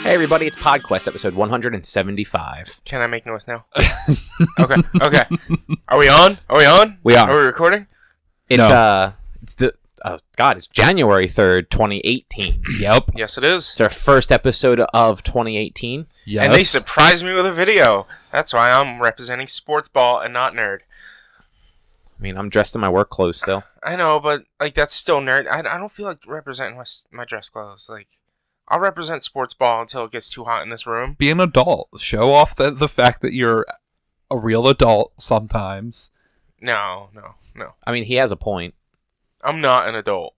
Hey everybody, it's PodQuest episode 175. Can I make noise now? Okay. Are we on? We are. Are we recording? It's it's January 3rd, 2018. Yep. Yes, it is. It's our first episode of 2018. Yes. And they surprised me with a video. That's why I'm representing sports ball and not nerd. I mean, I'm dressed in my work clothes still. I know, but like that's still nerd. I don't feel like representing my dress clothes. Like, I'll represent sports ball until it gets too hot in this room. Be an adult. Show off the fact that you're a real adult sometimes. No. I mean, he has a point. I'm not an adult.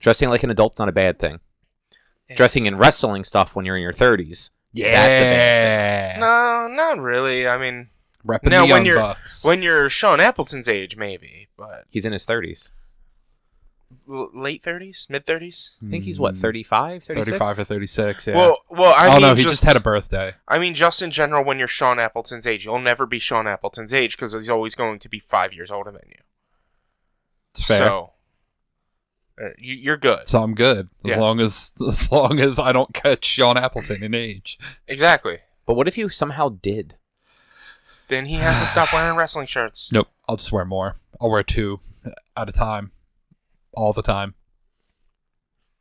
Dressing like an adult's not a bad thing. Dressing in wrestling stuff when you're in your 30s. Yeah. That's a bad thing. No, not really. I mean, Repping now the when Young you're Bucks. when you're Sean Appleton's age, maybe, but He's in his 30s. late 30s, mid 30s. I think he's, what, 35, 36? 35 or 36, yeah. Well, I mean, no, he just had a birthday. I mean, just in general, when you're Sean Appleton's age, you'll never be Sean Appleton's age because he's always going to be 5 years older than you. It's fair. So, you're good. So I'm good as Yeah. long as I don't catch Sean Appleton in age. Exactly. But what if you somehow did? Then he has to stop wearing wrestling shirts. Nope. I'll just wear more. I'll wear 2 at a time, all the time.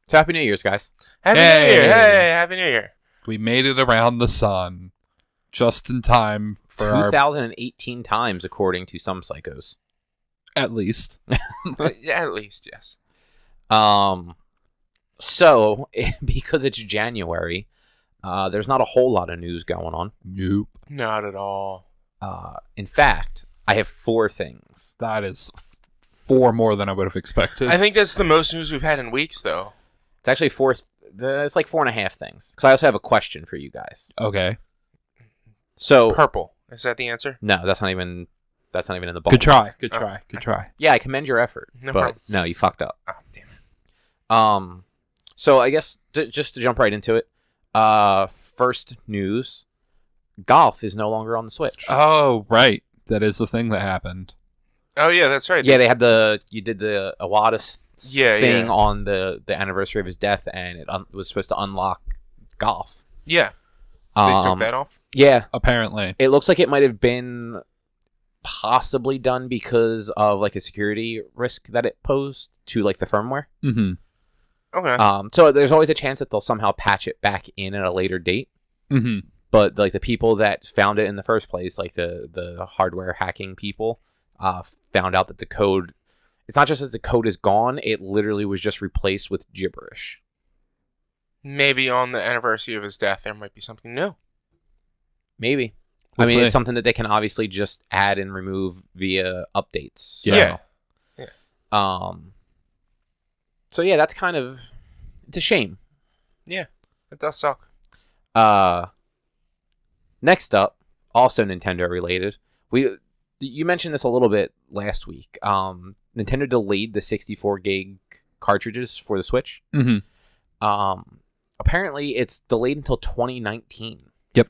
So happy New Year's, guys. Happy Hey! New Year! Hey, Happy New Year! We made it around the sun, just in time for our 2018 times, according to some psychos. at least. Yeah, at least, yes. So, because it's January, there's not a whole lot of news going on. Nope. Not at all. In fact, I have 4 things. That is 4 more than I would have expected. I think that's the most news we've had in weeks, though. It's actually 4. It's like 4.5 things. So I also have a question for you guys. Okay. So Purple. Is that the answer? no, that's not even in the ball. Good try. Good try. Yeah, I commend your effort. No but problem. no, you fucked up. Oh, damn it. So I guess just to jump right into it. First news: golf is no longer on the Switch. Oh, right. That is the thing that happened. Oh, yeah, that's right. Yeah, they had you did the Iwata thing yeah. on the anniversary of his death, and it was supposed to unlock golf. Yeah. They took that off? Yeah, Apparently. it looks like it might have been possibly done because of like a security risk that it posed to like the firmware. Mm-hmm. Okay. So there's always a chance that they'll somehow patch it back in at a later date. Mm-hmm. But like the people that found it in the first place, like the hardware hacking people, found out that the code. It's not just that the code is gone; it literally was just replaced with gibberish. Maybe on the anniversary of his death, there might be something new. Maybe. We'll I mean, see. it's something that they can obviously just add and remove via updates. So, Yeah. So yeah, that's kind of it's a shame. Yeah, it does suck. Next up, also Nintendo related. You mentioned this a little bit last week. Nintendo delayed the 64 gig cartridges for the Switch. Mm-hmm. Apparently, it's delayed until 2019. Yep.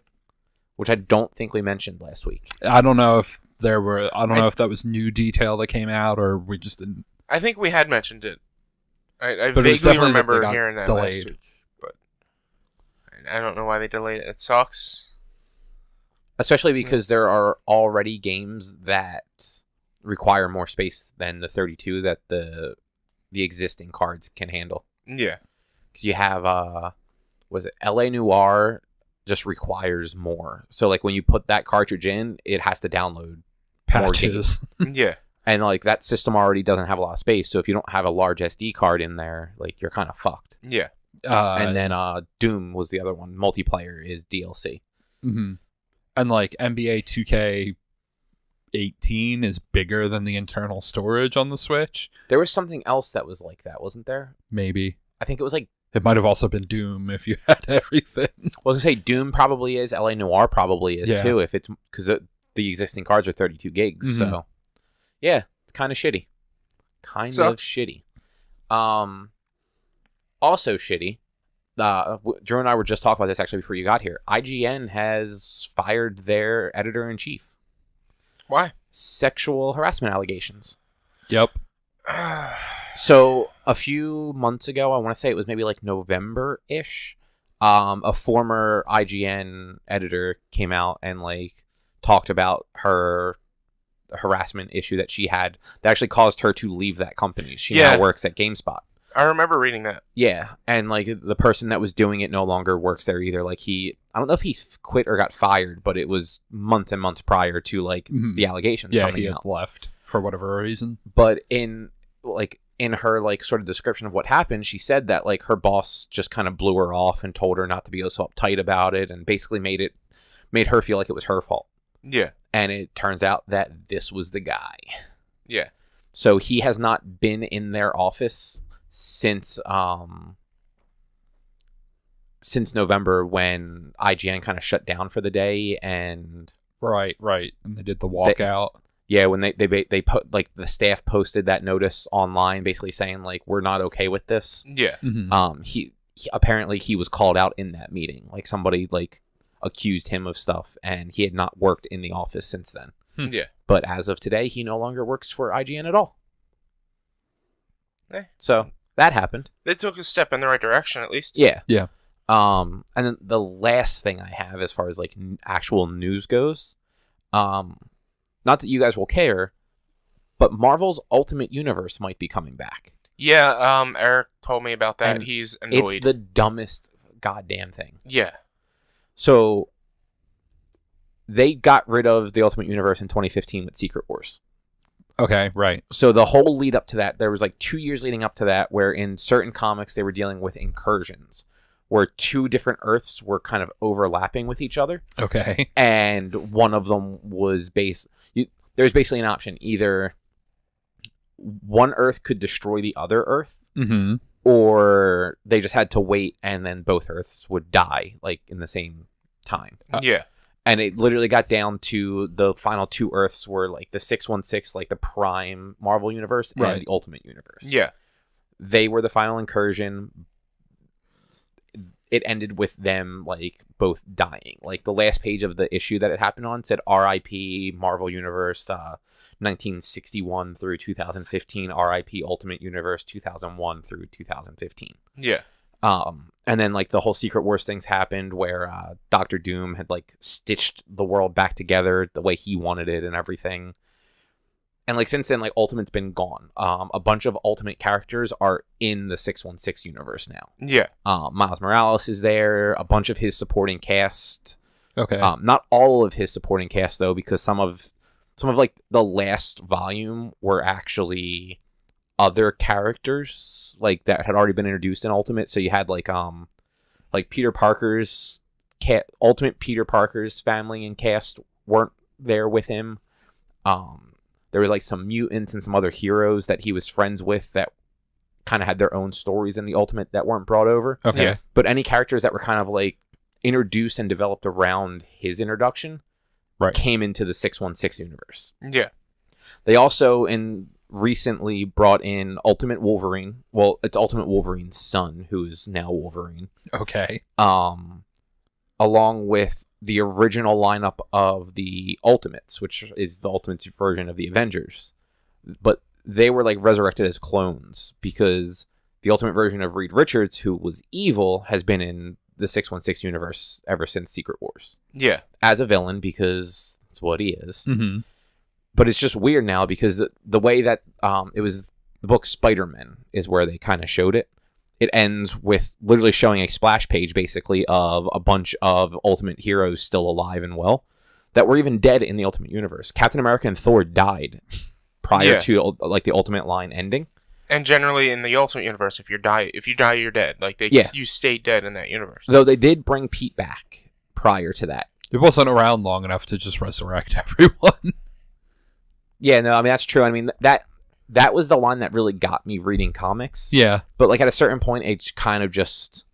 Which I don't think we mentioned last week. I don't know if know if that was new detail that came out or we just didn't. I think we had mentioned it. I But it was vaguely definitely that remember they got hearing that delayed. last week, but I don't know why they delayed it. It sucks. Especially because there are already games that require more space than the 32 that the existing cards can handle. Yeah. Because you have, was it LA Noire just requires more. So, like, when you put that cartridge in, it has to download more games. Patches. Yeah. And, like, that system already doesn't have a lot of space. So, if you don't have a large SD card in there, like, you're kind of fucked. Yeah. And then Doom was the other one. Multiplayer is DLC. Mm-hmm. And like NBA 2K18 is bigger than the internal storage on the Switch. There was something else that was like that, wasn't there? Maybe. I think it was like, It might have also been Doom if you had everything. I was going to say Doom probably is. LA Noire probably is Yeah. too. If it's because the existing cards are 32 gigs. Mhm. So, yeah, it's kind of shitty. Kind of Sucks. shitty. Also shitty. Drew and I were just talking about this actually before you got here. IGN has fired their editor-in-chief. Why? Sexual harassment allegations. Yep. So a few months ago, I want to say it was maybe like November-ish, A former IGN editor came out and like talked about her harassment issue that she had that actually caused her to leave that company. She now works at GameSpot. I remember reading that. Yeah, and like the person that was doing it no longer works there either. Like I don't know if he quit or got fired, but it was months and months prior to like the allegations coming he had out. left for whatever reason. But in her like sort of description of what happened, she said that like her boss just kind of blew her off and told her not to be so uptight about it, and basically made her feel like it was her fault. Yeah. And it turns out that this was the guy. Yeah. So he has not been in their office since November, when IGN kind of shut down for the day, and right, and they did the walkout. When they put like the staff posted that notice online, basically saying like we're not okay with this. Yeah. Mm-hmm. He apparently he was called out in that meeting, like somebody like accused him of stuff, and he had not worked in the office since then. Yeah. But as of today, he no longer works for IGN at all. So that happened. They took a step in the right direction, at least. Yeah. And then the last thing I have as far as like actual news goes, not that you guys will care, but Marvel's Ultimate Universe might be coming back. Yeah, Eric told me about that. And he's annoyed. It's the dumbest goddamn thing. Yeah. So they got rid of the Ultimate Universe in 2015 with Secret Wars. Okay, right. So the whole lead up to that, there was like 2 years leading up to that where in certain comics they were dealing with incursions, where two different Earths were kind of overlapping with each other. Okay. And one of them was there's basically an option. Either one Earth could destroy the other Earth, mm-hmm. or they just had to wait and then both Earths would die like in the same time. Yeah. And it literally got down to the final two Earths were like the 616, like the prime Marvel universe, and the Ultimate Universe. Yeah. They were the final incursion. It ended with them like both dying. Like the last page of the issue that it happened on said R.I.P. Marvel Universe 1961 through 2015, R.I.P. Ultimate Universe 2001 through 2015. Yeah. And then like the whole Secret Wars things happened where Doctor Doom had like stitched the world back together the way he wanted it and everything. And like since then, like Ultimate's been gone. A bunch of Ultimate characters are in the 616 universe now. Yeah. Miles Morales is there. A bunch of his supporting cast. Okay. Not all of his supporting cast though, because some of like the last volume were actually other characters like that had already been introduced in Ultimate. So you had like Peter Parker's Ultimate Peter Parker's family and cast weren't there with him. There was like some mutants and some other heroes that he was friends with that kind of had their own stories in the Ultimate that weren't brought over. Okay. Yeah. But any characters that were kind of like introduced and developed around his introduction came into the 616 universe. Yeah. They also recently brought in Ultimate Wolverine. Well, it's Ultimate Wolverine's son, who is now Wolverine. Okay. Along with the original lineup of the Ultimates, which is the Ultimate version of the Avengers. But they were like resurrected as clones because the Ultimate version of Reed Richards, who was evil, has been in the 616 universe ever since Secret Wars. Yeah. As a villain, because that's what he is. Mm-hmm. But it's just weird now because the way that it was the book Spider-Man is where they kind of showed it. It ends with literally showing a splash page basically of a bunch of Ultimate heroes still alive and well that were even dead in the Ultimate Universe. Captain America and Thor died prior to like the Ultimate line ending. And generally in the Ultimate Universe, if you die, you're dead. Like you stay dead in that universe. Though they did bring Pete back prior to that. It wasn't around long enough to just resurrect everyone. Yeah, no, I mean that's true. I mean that was the line that really got me reading comics. Yeah. But like at a certain point, it kind of just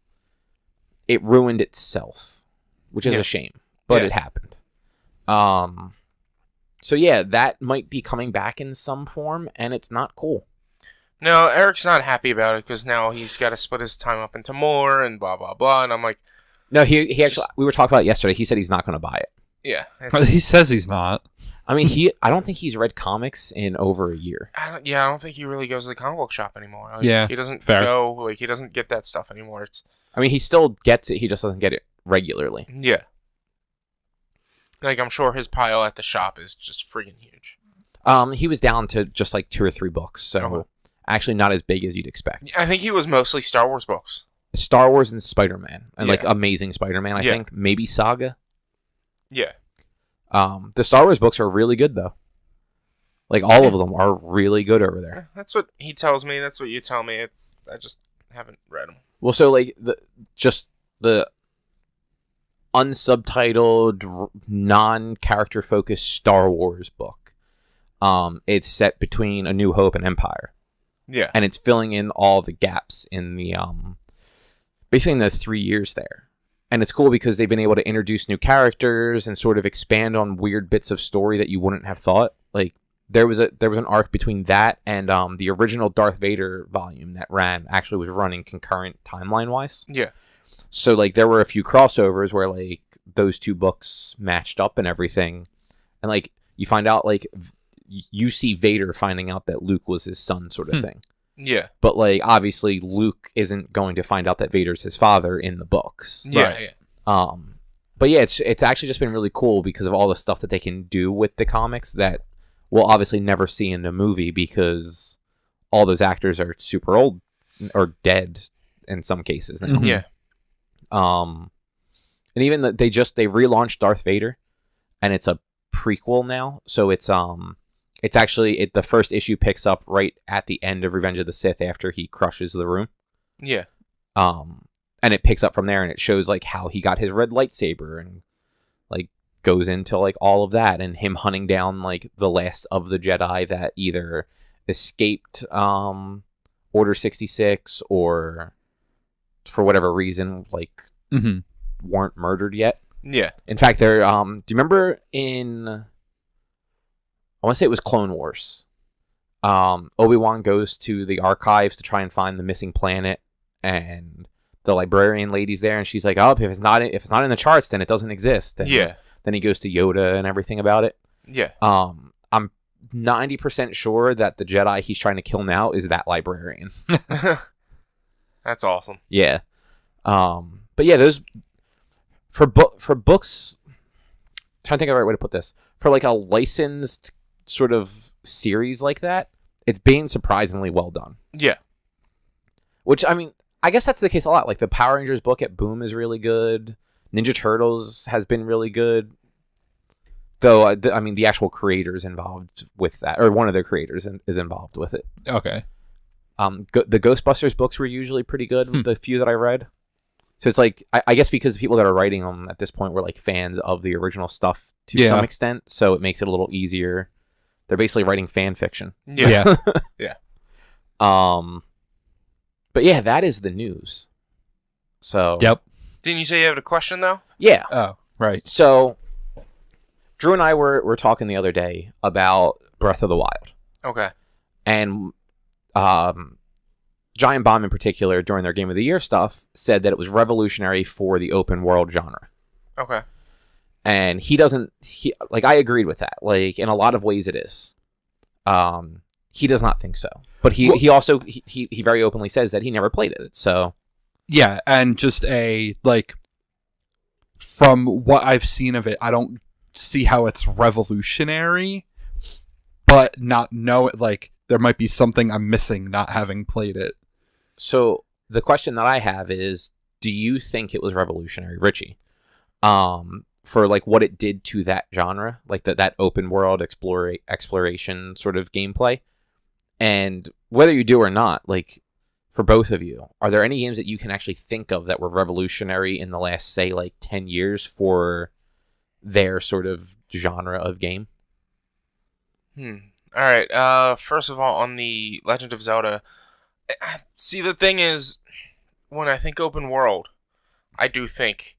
it ruined itself, which is a shame. But it happened. So yeah, that might be coming back in some form, and it's not cool. No, Eric's not happy about it because now he's got to split his time up into more and blah blah blah. And I'm like, no, he actually we were talking about it yesterday. He said he's not going to buy it. Yeah, he says he's not. I mean, I don't think he's read comics in over a year. I don't think he really goes to the comic book shop anymore. Like, yeah, he doesn't fair. go. Like he doesn't get that stuff anymore. I mean, he still gets it. He just doesn't get it regularly. Yeah. Like, I'm sure his pile at the shop is just friggin' huge. He was down to just like 2 or 3 books, so actually not as big as you'd expect. I think he was mostly Star Wars books. Star Wars and Spider-Man, and like Amazing Spider-Man, I think. Maybe Saga. Yeah. The Star Wars books are really good, though. Like, all of them are really good over there. That's what he tells me. That's what you tell me. I just haven't read them. Well, so, like, the unsubtitled, non-character focused Star Wars book. It's set between A New Hope and Empire. Yeah. And it's filling in all the gaps in the, basically in the 3 years there. And it's cool because they've been able to introduce new characters and sort of expand on weird bits of story that you wouldn't have thought. Like, there was an arc between that and the original Darth Vader volume that was running concurrent timeline-wise. Yeah. So, like, there were a few crossovers where, like, those 2 books matched up and everything. And, like, you find out, like, you see Vader finding out that Luke was his son sort of thing. Yeah. But, like, obviously, Luke isn't going to find out that Vader's his father in the books. Yeah. Right. But, yeah, it's actually just been really cool because of all the stuff that they can do with the comics that we'll obviously never see in the movie because all those actors are super old or dead in some cases now. Yeah. And even they relaunched Darth Vader, and it's a prequel now. So it's actually the first issue picks up right at the end of Revenge of the Sith after he crushes the room. Yeah. And it picks up from there, and it shows like how he got his red lightsaber, and like goes into like all of that, and him hunting down like the last of the Jedi that either escaped Order 66 or for whatever reason like weren't murdered yet. Yeah. In fact, there. Do you remember in? I want to say it was Clone Wars. Obi-Wan goes to the archives to try and find the missing planet, and the librarian lady's there, and she's like, "Oh, if it's not in the charts, then it doesn't exist." And then he goes to Yoda and everything about it. Yeah. I'm 90% sure that the Jedi he's trying to kill now is that librarian. That's awesome. Yeah. But yeah, those for books. I'm trying to think of the right way to put this. For like a licensed sort of series like that, it's being surprisingly well done. Yeah. Which, I mean, I guess that's the case a lot. Like the Power Rangers book at Boom is really good. Ninja Turtles has been really good. Though, I mean, the actual creators involved with that, or one of their creators is involved with it. Okay. The Ghostbusters books were usually pretty good, the few that I read. So it's like, I guess because the people that are writing them at this point were like fans of the original stuff to some extent, so it makes it a little easier. They're basically writing fan fiction. Yeah. Yeah. But yeah, that is the news. So. Yep. Didn't you say you had a question though? Yeah. Oh, right. So, Drew and I were talking the other day about Breath of the Wild. Okay. And Giant Bomb in particular, during their Game of the Year stuff, said that it was revolutionary for the open world genre. Okay. And I agreed with that. Like, in a lot of ways it is. He does not think so. But he also very openly says that he never played it, so... Yeah, and just from what I've seen of it, I don't see how it's revolutionary, but not know it, like, there might be something I'm missing not having played it. So, the question that I have is, do you think it was revolutionary, Richie? For, like, what it did to that genre? Like, that open world exploration sort of gameplay? And whether you do or not, like... For both of you, are there any games that you can actually think of that were revolutionary in the last, say, like 10 years for their sort of genre of game? All right. First of all, on the Legend of Zelda, see, the thing is, when I think open world, I do think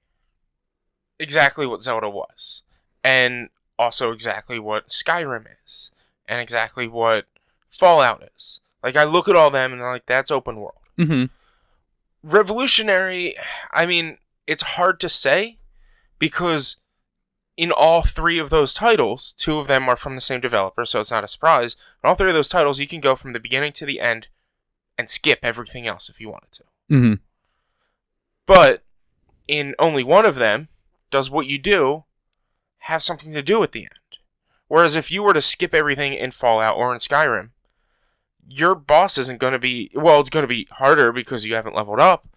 exactly what Zelda was, and also exactly what Skyrim is, and exactly what Fallout is. Like, I look at all them and I'm like, that's open world. Mm-hmm. Revolutionary, I mean, it's hard to say because in all 3 of those titles, 2 of them are from the same developer, so it's not a surprise. In all 3 of those titles, you can go from the beginning to the end and skip everything else if you wanted to. Mm-hmm. But in only one of them does what you do have something to do at the end. Whereas if you were to skip everything in Fallout or in Skyrim, your boss isn't going to be... Well, it's going to be harder because you haven't leveled up,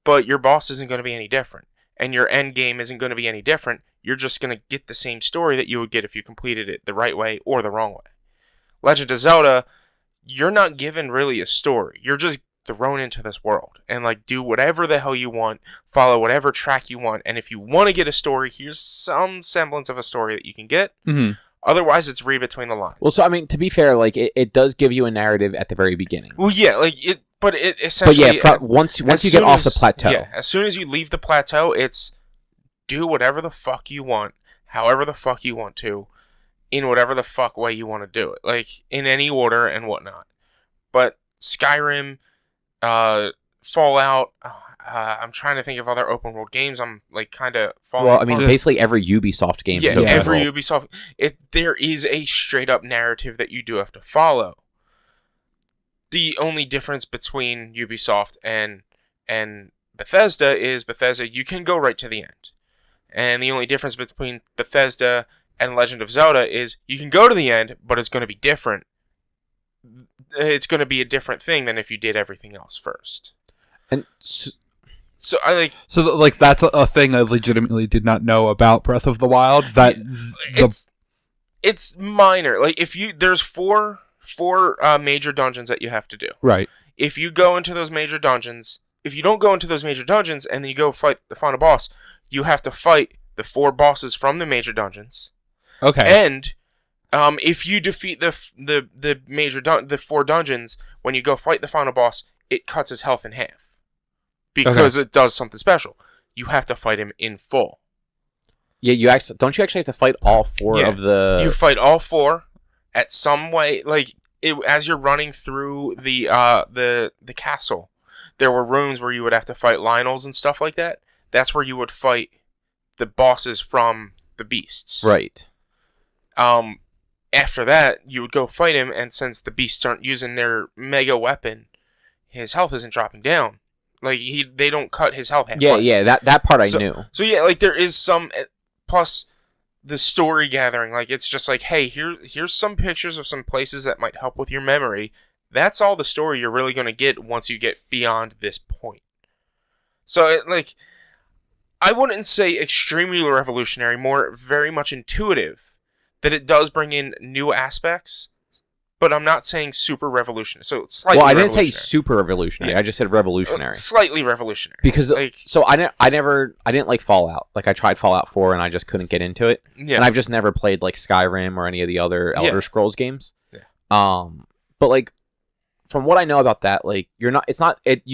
but your boss isn't going to be any different. And your end game isn't going to be any different. You're just going to get the same story that you would get if you completed it the right way or the wrong way. Legend of Zelda, you're not given really a story. You're just thrown into this world and like do whatever the hell you want, follow whatever track you want, and if you want to get a story, here's some semblance of a story that you can get. Mm-hmm. Otherwise, it's read between the lines. Well, so I mean, to be fair, like it does give you a narrative at the very beginning. Well, yeah, like it, but it essentially. But yeah, once you get off the plateau, yeah, as soon as you leave the plateau, it's do whatever the fuck you want, however the fuck you want to, in whatever the fuck way you want to do it, like in any order and whatnot. But Skyrim, Fallout. I'm trying to think of other open world games. I'm like kind of falling. Well, I mean, basically every Ubisoft game. Yeah, is open every world. Ubisoft. There is a straight up narrative that you do have to follow. The only difference between Ubisoft and Bethesda is Bethesda, you can go right to the end. And the only difference between Bethesda and Legend of Zelda is you can go to the end, but it's going to be different. It's going to be a different thing than if you did everything else first. And so I like... So like that's a thing I legitimately did not know about Breath of the Wild. That it's minor. Like if you... There's four major dungeons that you have to do. Right. If you go into those major dungeons... If you don't go into those major dungeons and then you go fight the final boss, you have to fight the 4 bosses from the major dungeons. Okay. And if you defeat the 4 dungeons, when you go fight the final boss, it cuts his health in half. Because it does something special. You have to fight him in full. Yeah, don't you actually have to fight all 4 of the... You fight all 4 at some way, like as you're running through the castle. There were rooms where you would have to fight Lionels and stuff like that. That's where you would fight the bosses from the beasts. Right. After that, you would go fight him, and since the beasts aren't using their mega weapon, his health isn't dropping down. Like they don't cut his health half. Yeah, that part I knew. So yeah, like there is some plus the story gathering. Like it's just like, hey, here's some pictures of some places that might help with your memory. That's all the story you're really going to get once you get beyond this point. So I wouldn't say extremely revolutionary, more very much intuitive, that it does bring in new aspects, but I'm not saying super revolutionary. So it's slightly I didn't say super revolutionary. Yeah. I just said revolutionary. Slightly revolutionary. Because I didn't like Fallout. Like I tried Fallout 4 and I just couldn't get into it. Yeah. And I've just never played like Skyrim or any of the other Elder Scrolls games. Yeah. But like from what I know about that, like you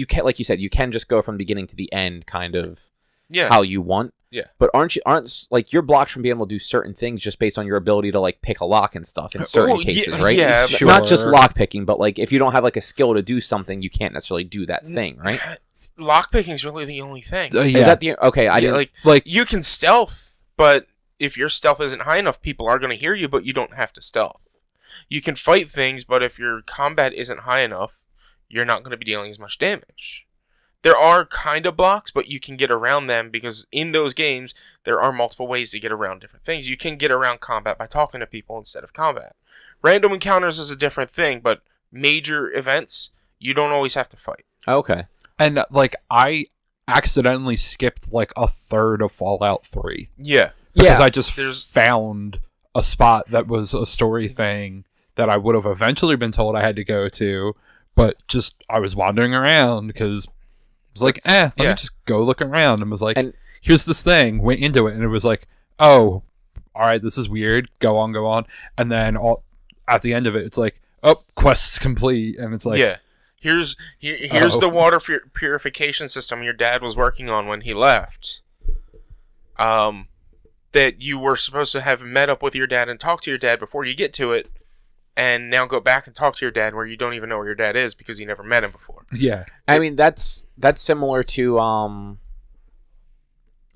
can't, like you said, you can just go from beginning to the end kind of how you want. Yeah. But aren't like you're blocked from being able to do certain things just based on your ability to like pick a lock and stuff in certain cases, right? Yeah, sure. Not just lock picking, but like if you don't have like a skill to do something, you can't necessarily do that thing, right? Lock picking is really the only thing. Is that the okay? I didn't like you can stealth, but if your stealth isn't high enough, people are going to hear you, but you don't have to stealth. You can fight things, but if your combat isn't high enough, you're not going to be dealing as much damage. There are kind of blocks, but you can get around them because in those games, there are multiple ways to get around different things. You can get around combat by talking to people instead of combat. Random encounters is a different thing, but major events, you don't always have to fight. Okay. And, like, I accidentally skipped, like, a third of Fallout 3. Yeah. Because I just found a spot that was a story thing that I would have eventually been told I had to go to, but just, I was wandering around because... I was like, let me just go look around. And was like, here's this thing. Went into it, and it was like, oh, all right, this is weird. Go on. And then at the end of it, it's like, oh, quest's complete. And it's like... Yeah. Here's the water purification system your dad was working on when he left. That you were supposed to have met up with your dad and talk to your dad before you get to it. And now go back and talk to your dad where you don't even know where your dad is because you never met him before. Yeah. I mean, that's similar to,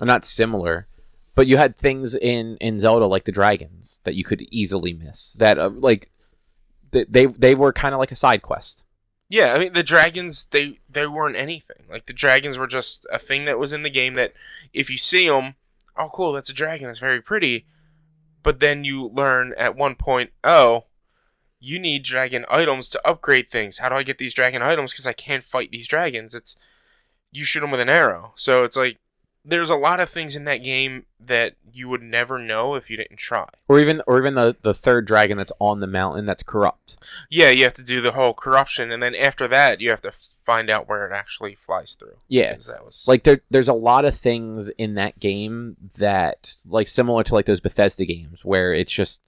not similar, but you had things in Zelda like the dragons that you could easily miss. That, they were kind of like a side quest. Yeah, I mean, the dragons, they weren't anything. Like, the dragons were just a thing that was in the game that if you see them, oh, cool, that's a dragon, it's very pretty. But then you learn at one point, oh, you need dragon items to upgrade things. How do I get these dragon items? Because I can't fight these dragons. You shoot them with an arrow. So it's like, there's a lot of things in that game that you would never know if you didn't try. Or even the third dragon that's on the mountain that's corrupt. Yeah, you have to do the whole corruption, and then after that, you have to find out where it actually flies through. Yeah, that was like there's a lot of things in that game that like similar to like those Bethesda games where it's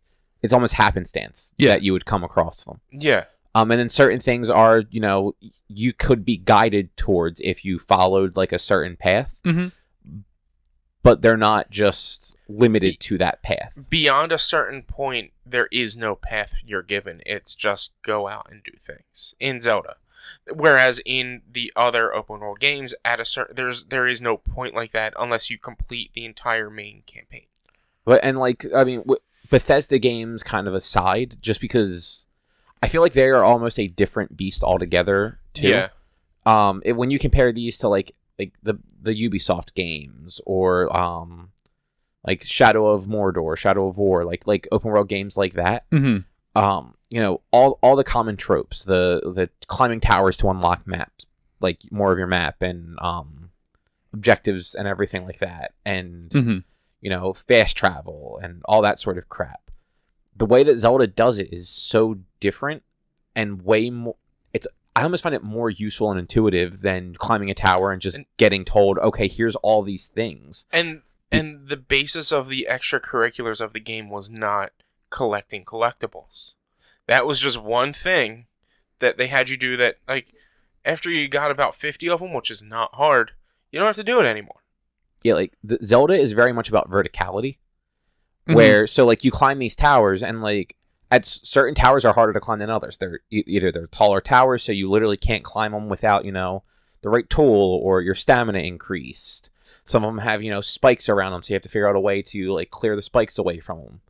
almost happenstance that you would come across them. Yeah. And then certain things are, you could be guided towards if you followed like a certain path. Mm-hmm. But they're not just limited to that path. Beyond a certain point, there is no path you're given. It's just go out and do things in Zelda. Whereas in the other open world games, there is no point like that unless you complete the entire main campaign. But Bethesda games kind of aside, just because I feel like they are almost a different beast altogether too. Yeah. When you compare these to like the Ubisoft games or like Shadow of Mordor, Shadow of War, like open world games like that. Mm-hmm. All the common tropes, the climbing towers to unlock maps, like more of your map, and objectives and everything like that, and fast travel and all that sort of crap. The way that Zelda does it is so different and way more. I almost find it more useful and intuitive than climbing a tower and just getting told, okay, here's all these things. And the basis of the extracurriculars of the game was not collecting collectibles. That was just one thing that they had you do that, like, after you got about 50 of them, which is not hard, you don't have to do it anymore. Yeah, like, Zelda is very much about verticality. Where, so, like, you climb these towers and, like, certain towers are harder to climb than others. They're taller towers, so you literally can't climb them without, the right tool or your stamina increased. Some of them have, spikes around them, so you have to figure out a way to, like, clear the spikes away from them.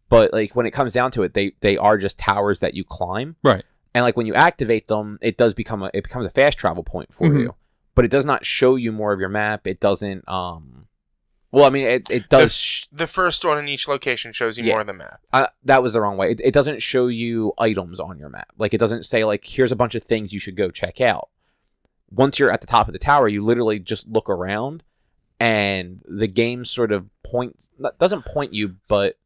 But, like, when it comes down to it, they are just towers that you climb. Right. And, like, when you activate them, it becomes a fast travel point for you. But it does not show you more of your map. It doesn't, it does. The first one in each location shows you more of the map. That was the wrong way. It doesn't show you items on your map. Like, it doesn't say, like, here's a bunch of things you should go check out. Once you're at the top of the tower, you literally just look around, and the game sort of doesn't point you, but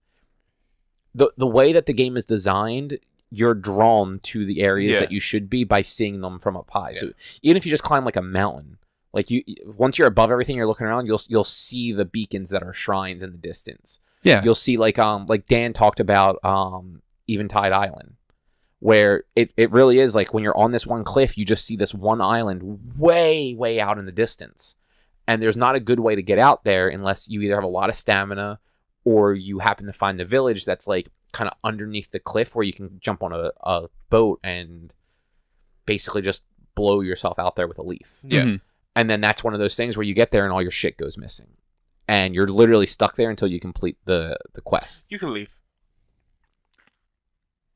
the way that the game is designed, you're drawn to the areas that you should be by seeing them from up high. Yeah. So even if you just climb, like, a mountain, like, once you're above everything, you're looking around, you'll see the beacons that are shrines in the distance. Yeah. You'll see, like Dan talked about Eventide Island, where it really is, like, when you're on this one cliff, you just see this one island way, way out in the distance. And there's not a good way to get out there unless you either have a lot of stamina or you happen to find the village that's, like, kind of underneath the cliff where you can jump on a boat and basically just blow yourself out there with a leaf. Yeah. Mm-hmm. And then that's one of those things where you get there and all your shit goes missing. And you're literally stuck there until you complete the quest. You can leave.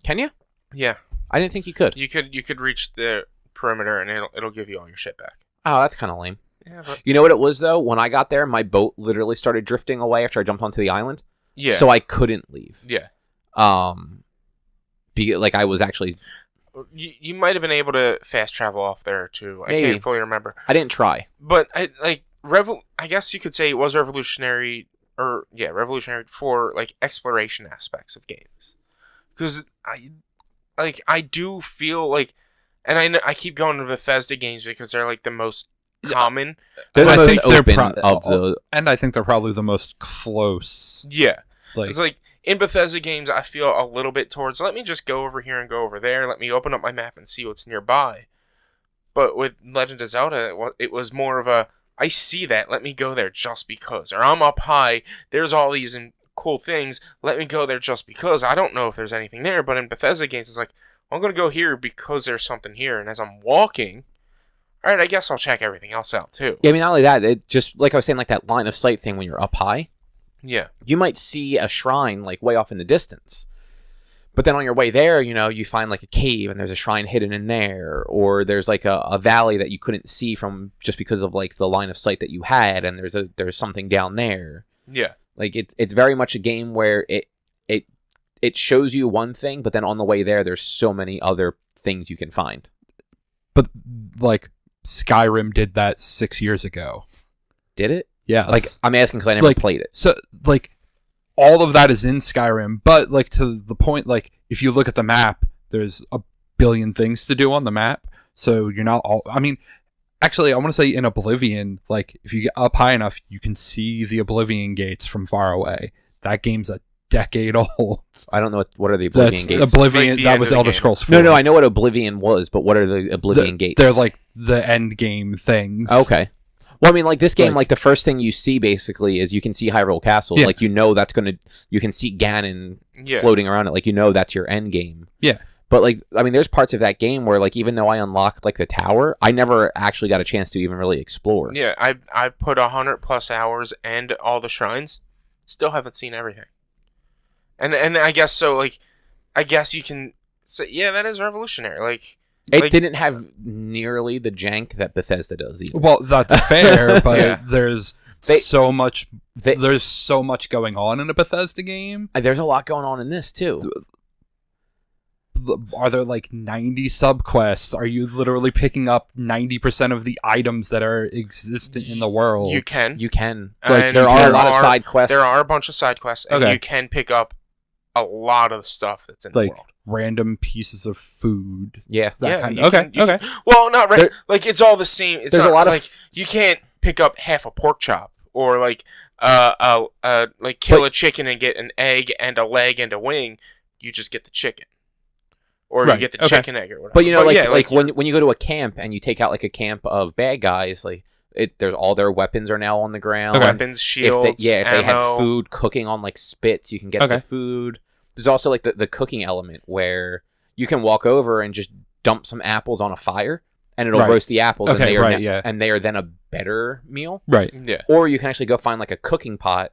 Can you? Yeah. I didn't think you could. You could reach the perimeter and it'll give you all your shit back. Oh, that's kind of lame. Yeah, but... You know what it was, though? When I got there, my boat literally started drifting away after I jumped onto the island. Yeah. So I couldn't leave. Yeah. Like, I was actually... You might have been able to fast travel off there, too. Maybe. I can't fully remember. I didn't try. But, I guess you could say it was revolutionary for, like, exploration aspects of games. Because, I do feel like... And I keep going to Bethesda games because they're, like, the most common. They're the I most think they're open and I think they're probably the most close. Yeah. Like, it's like, in Bethesda games, I feel a little bit towards, let me just go over here and go over there. Let me open up my map and see what's nearby. But with Legend of Zelda, it was more of a, I see that, let me go there just because. Or I'm up high, there's all these cool things, let me go there just because. I don't know if there's anything there, but in Bethesda games, it's like, I'm going to go here because there's something here. And as I'm walking, all right, I guess I'll check everything else out too. Yeah, I mean, not only that, it just, like I was saying, like that line of sight thing when you're up high. Yeah. You might see a shrine, like, way off in the distance. But then on your way there, you find like a cave and there's a shrine hidden in there, or there's like a valley that you couldn't see from just because of like the line of sight that you had, and there's something down there. Yeah. Like it's very much a game where it shows you one thing, but then on the way there, there's so many other things you can find. But like Skyrim did that 6 years ago. Did it? Yeah. Like I'm asking because I never played it. So like all of that is in Skyrim, but like to the point, like if you look at the map, there's a billion things to do on the map. So you're not all. I mean, actually, I want to say in Oblivion, like if you get up high enough, you can see the Oblivion gates from far away. That game's a decade old. I don't know what are the Oblivion gates. Oblivion. Like that was Elder Scrolls 4. No, I know what Oblivion was, but what are the Oblivion gates? They're like the end game things. Okay. Well, I mean, like this game, like the first thing you see basically is you can see Hyrule Castle. Yeah. Like you can see Ganon floating around it. Like that's your end game. Yeah. But like, I mean, there's parts of that game where like even though I unlocked like the tower, I never actually got a chance to even really explore. Yeah, I put 100+ hours and all the shrines, still haven't seen everything. And I guess so. Like, I guess you can say, yeah, that is revolutionary. Like. It didn't have nearly the jank that Bethesda does either. Well, that's fair, but Yeah. there's so much going on in a Bethesda game. There's a lot going on in this too. Are there like 90 subquests? Are you literally picking up 90% of the items that are existent in the world? You can. Like there are a lot of side quests. There are a bunch of side quests, and you can pick up a lot of the stuff that's in the world. Random pieces of food. Yeah. Okay. Well, not like it's all the same. It's there's not, a lot like of you can't pick up half a pork chop or like kill a chicken and get an egg and a leg and a wing. You just get the chicken, or you get the chicken egg or whatever. But when you go to a camp and you take out like a camp of bad guys, like there's all their weapons are now on the ground. Weapons, shields, if they had food cooking on like spits, you can get the food. There's also like the cooking element where you can walk over and just dump some apples on a fire and it'll roast the apples and they are then a better meal. Right. Yeah. Or you can actually go find like a cooking pot,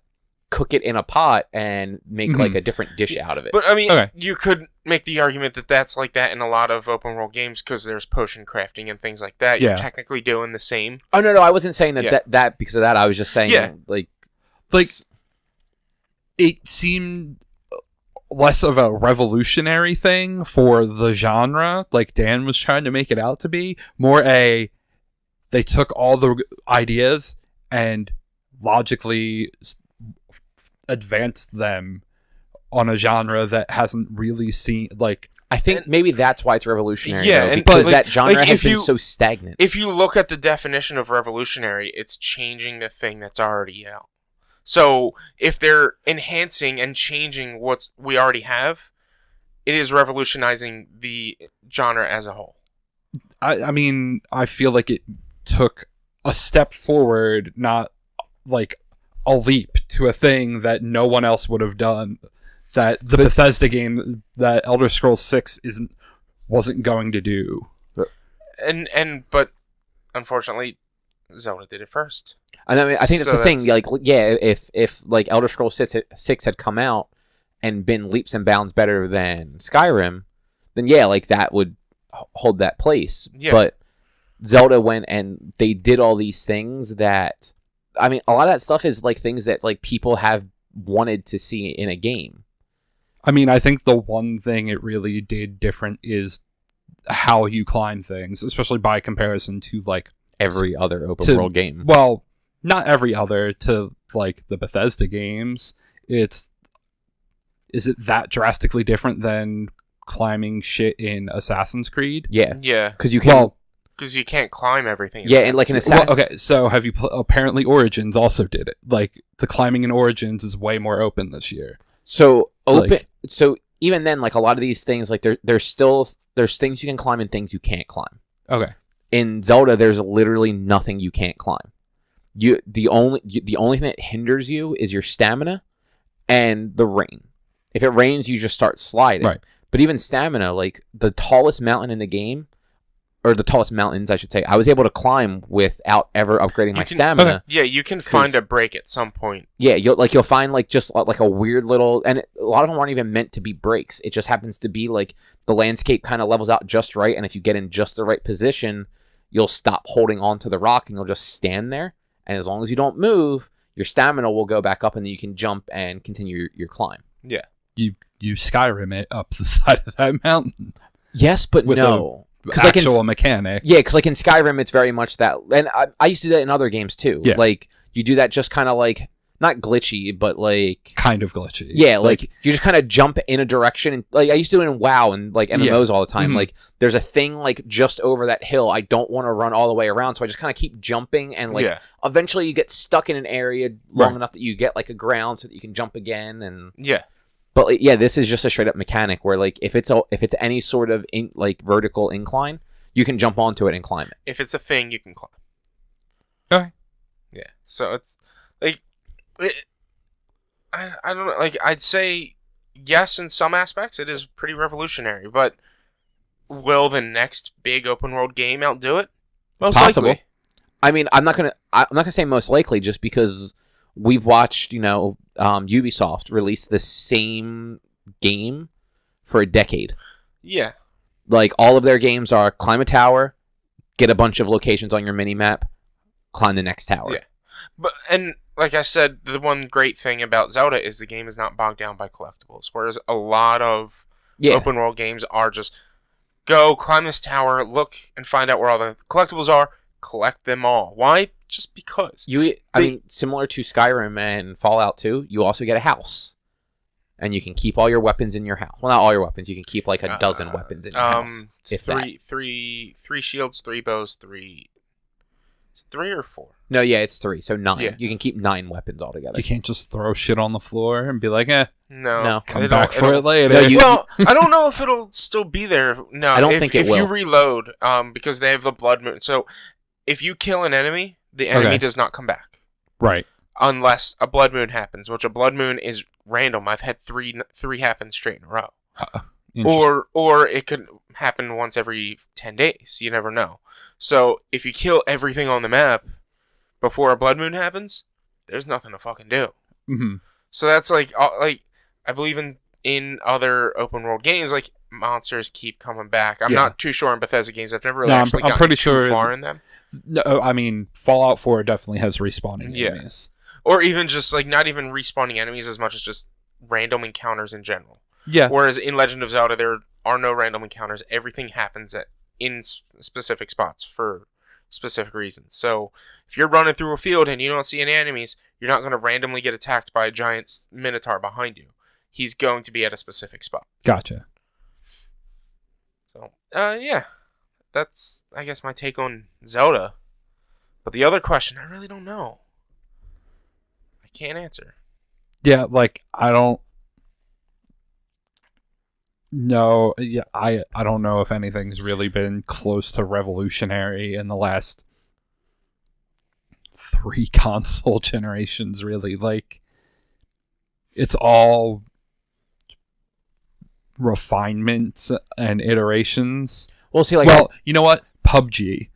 cook it in a pot and make like a different dish out of it. But I mean, you could make the argument that that's like that in a lot of open world games because there's potion crafting and things like that. You're technically doing the same. Oh, no, I wasn't saying that because of that. I was just saying like it seemed less of a revolutionary thing for the genre, like Dan was trying to make it out to be. More they took all the ideas and logically advanced them on a genre that hasn't really seen, like... I think maybe that's why it's revolutionary, because that genre has been so stagnant. If you look at the definition of revolutionary, it's changing the thing that's already out. So if they're enhancing and changing what we already have, it is revolutionizing the genre as a whole. I mean, I feel like it took a step forward, not like a leap to a thing that no one else would have done. That the Bethesda game, that Elder Scrolls 6 wasn't going to do. But unfortunately, Zelda did it first. And I mean, I think that's the thing. Like, if like Elder Scrolls 6 had come out and been leaps and bounds better than Skyrim, then like that would hold that place. Yeah. But Zelda went and they did all these things that, I mean, a lot of that stuff is like things that like people have wanted to see in a game. I mean, I think the one thing it really did different is how you climb things, especially by comparison to like every other open world game. Well, not every other, to like the Bethesda games. Is it that drastically different than climbing shit in Assassin's Creed? Yeah. Because you can't climb everything. Yeah, and like in Assassin's... okay, so have you... apparently Origins also did it. Like, the climbing in Origins is way more open this year. So, so even then, like, a lot of these things, like, there's things you can climb and things you can't climb. Okay. In Zelda, there's literally nothing you can't climb. The only thing that hinders you is your stamina and the rain. If it rains, you just start sliding. Right. But even stamina, like, the tallest mountain in the game... or the tallest mountains, I should say, I was able to climb without ever upgrading my stamina. Okay. Yeah, you can find a break at some point. Yeah, you'll find like just like a weird little, and a lot of them aren't even meant to be breaks. It just happens to be like the landscape kind of levels out just right, and if you get in just the right position, you'll stop holding on to the rock and you'll just stand there. And as long as you don't move, your stamina will go back up, and then you can jump and continue your climb. Yeah, You Skyrim it up the side of that mountain Yes, but with no. actual mechanic. Yeah, because like in Skyrim, it's very much that, and I used to do that in other games too. Yeah. Like you do that just kind of like not glitchy, but like Kind of glitchy. yeah, like you just kind of jump in a direction, and like I used to do it in WoW and like MMOs all the time. Mhm. Like there's a thing like just over that hill. I don't want to run all the way around, so I just kind of keep jumping, and like eventually you get stuck in an area long enough that you get like a ground so that you can jump again. And yeah. but like, yeah, this is just a straight up mechanic where like if it's any sort of like vertical incline, you can jump onto it and climb it. If it's a thing, you can climb. Okay. Yeah. So it's like, I don't know. Like I'd say yes in some aspects, it is pretty revolutionary. But will the next big open world game outdo it? Most Possible. likely. I mean, I'm not gonna say most likely, just because we've watched, Ubisoft release the same game for a decade. Yeah. Like all of their games are climb a tower, get a bunch of locations on your mini map, climb the next tower. Yeah. But and like I said, the one great thing about Zelda is the game is not bogged down by collectibles, whereas a lot of open world games are just go climb this tower, look and find out where all the collectibles are, collect them all. Why? Just because. I mean, similar to Skyrim and Fallout 2, you also get a house. And you can keep all your weapons in your house. Well, not all your weapons. You can keep like a dozen weapons in your house. If three shields, 3 bows, 3... Is it 3 or 4? No, yeah, it's 3. So 9. Yeah. You can keep 9 weapons altogether. You can't just throw shit on the floor and be like, No. come back for it later. No, Well, I don't know if it'll still be there. No, I don't think it will. If you reload, because they have the blood moon. So if you kill an enemy, the enemy does not come back. Right. Unless a blood moon happens, which a blood moon is random. I've had three happen straight in a row. Or it could happen once every 10 days. You never know. So if you kill everything on the map before a blood moon happens, there's nothing to fucking do. Mm-hmm. So that's like I believe in other open world games, like monsters keep coming back. I'm not too sure in Bethesda games. I've never really I'm gotten pretty too sure far in them. No, I mean, Fallout 4 definitely has respawning enemies. Or even just like not even respawning enemies as much as just random encounters in general. Yeah. Whereas in Legend of Zelda, there are no random encounters. Everything happens in specific spots for specific reasons. So if you're running through a field and you don't see any enemies, you're not going to randomly get attacked by a giant minotaur behind you. He's going to be at a specific spot. Gotcha. So, yeah. That's, I guess, my take on Zelda. But the other question, I really don't know. I can't answer. Yeah, like, I don't know. Yeah, I don't know if anything's really been close to revolutionary in the last 3 console generations, really. Like, it's all refinements and iterations. Well, see, like, you know what? PUBG.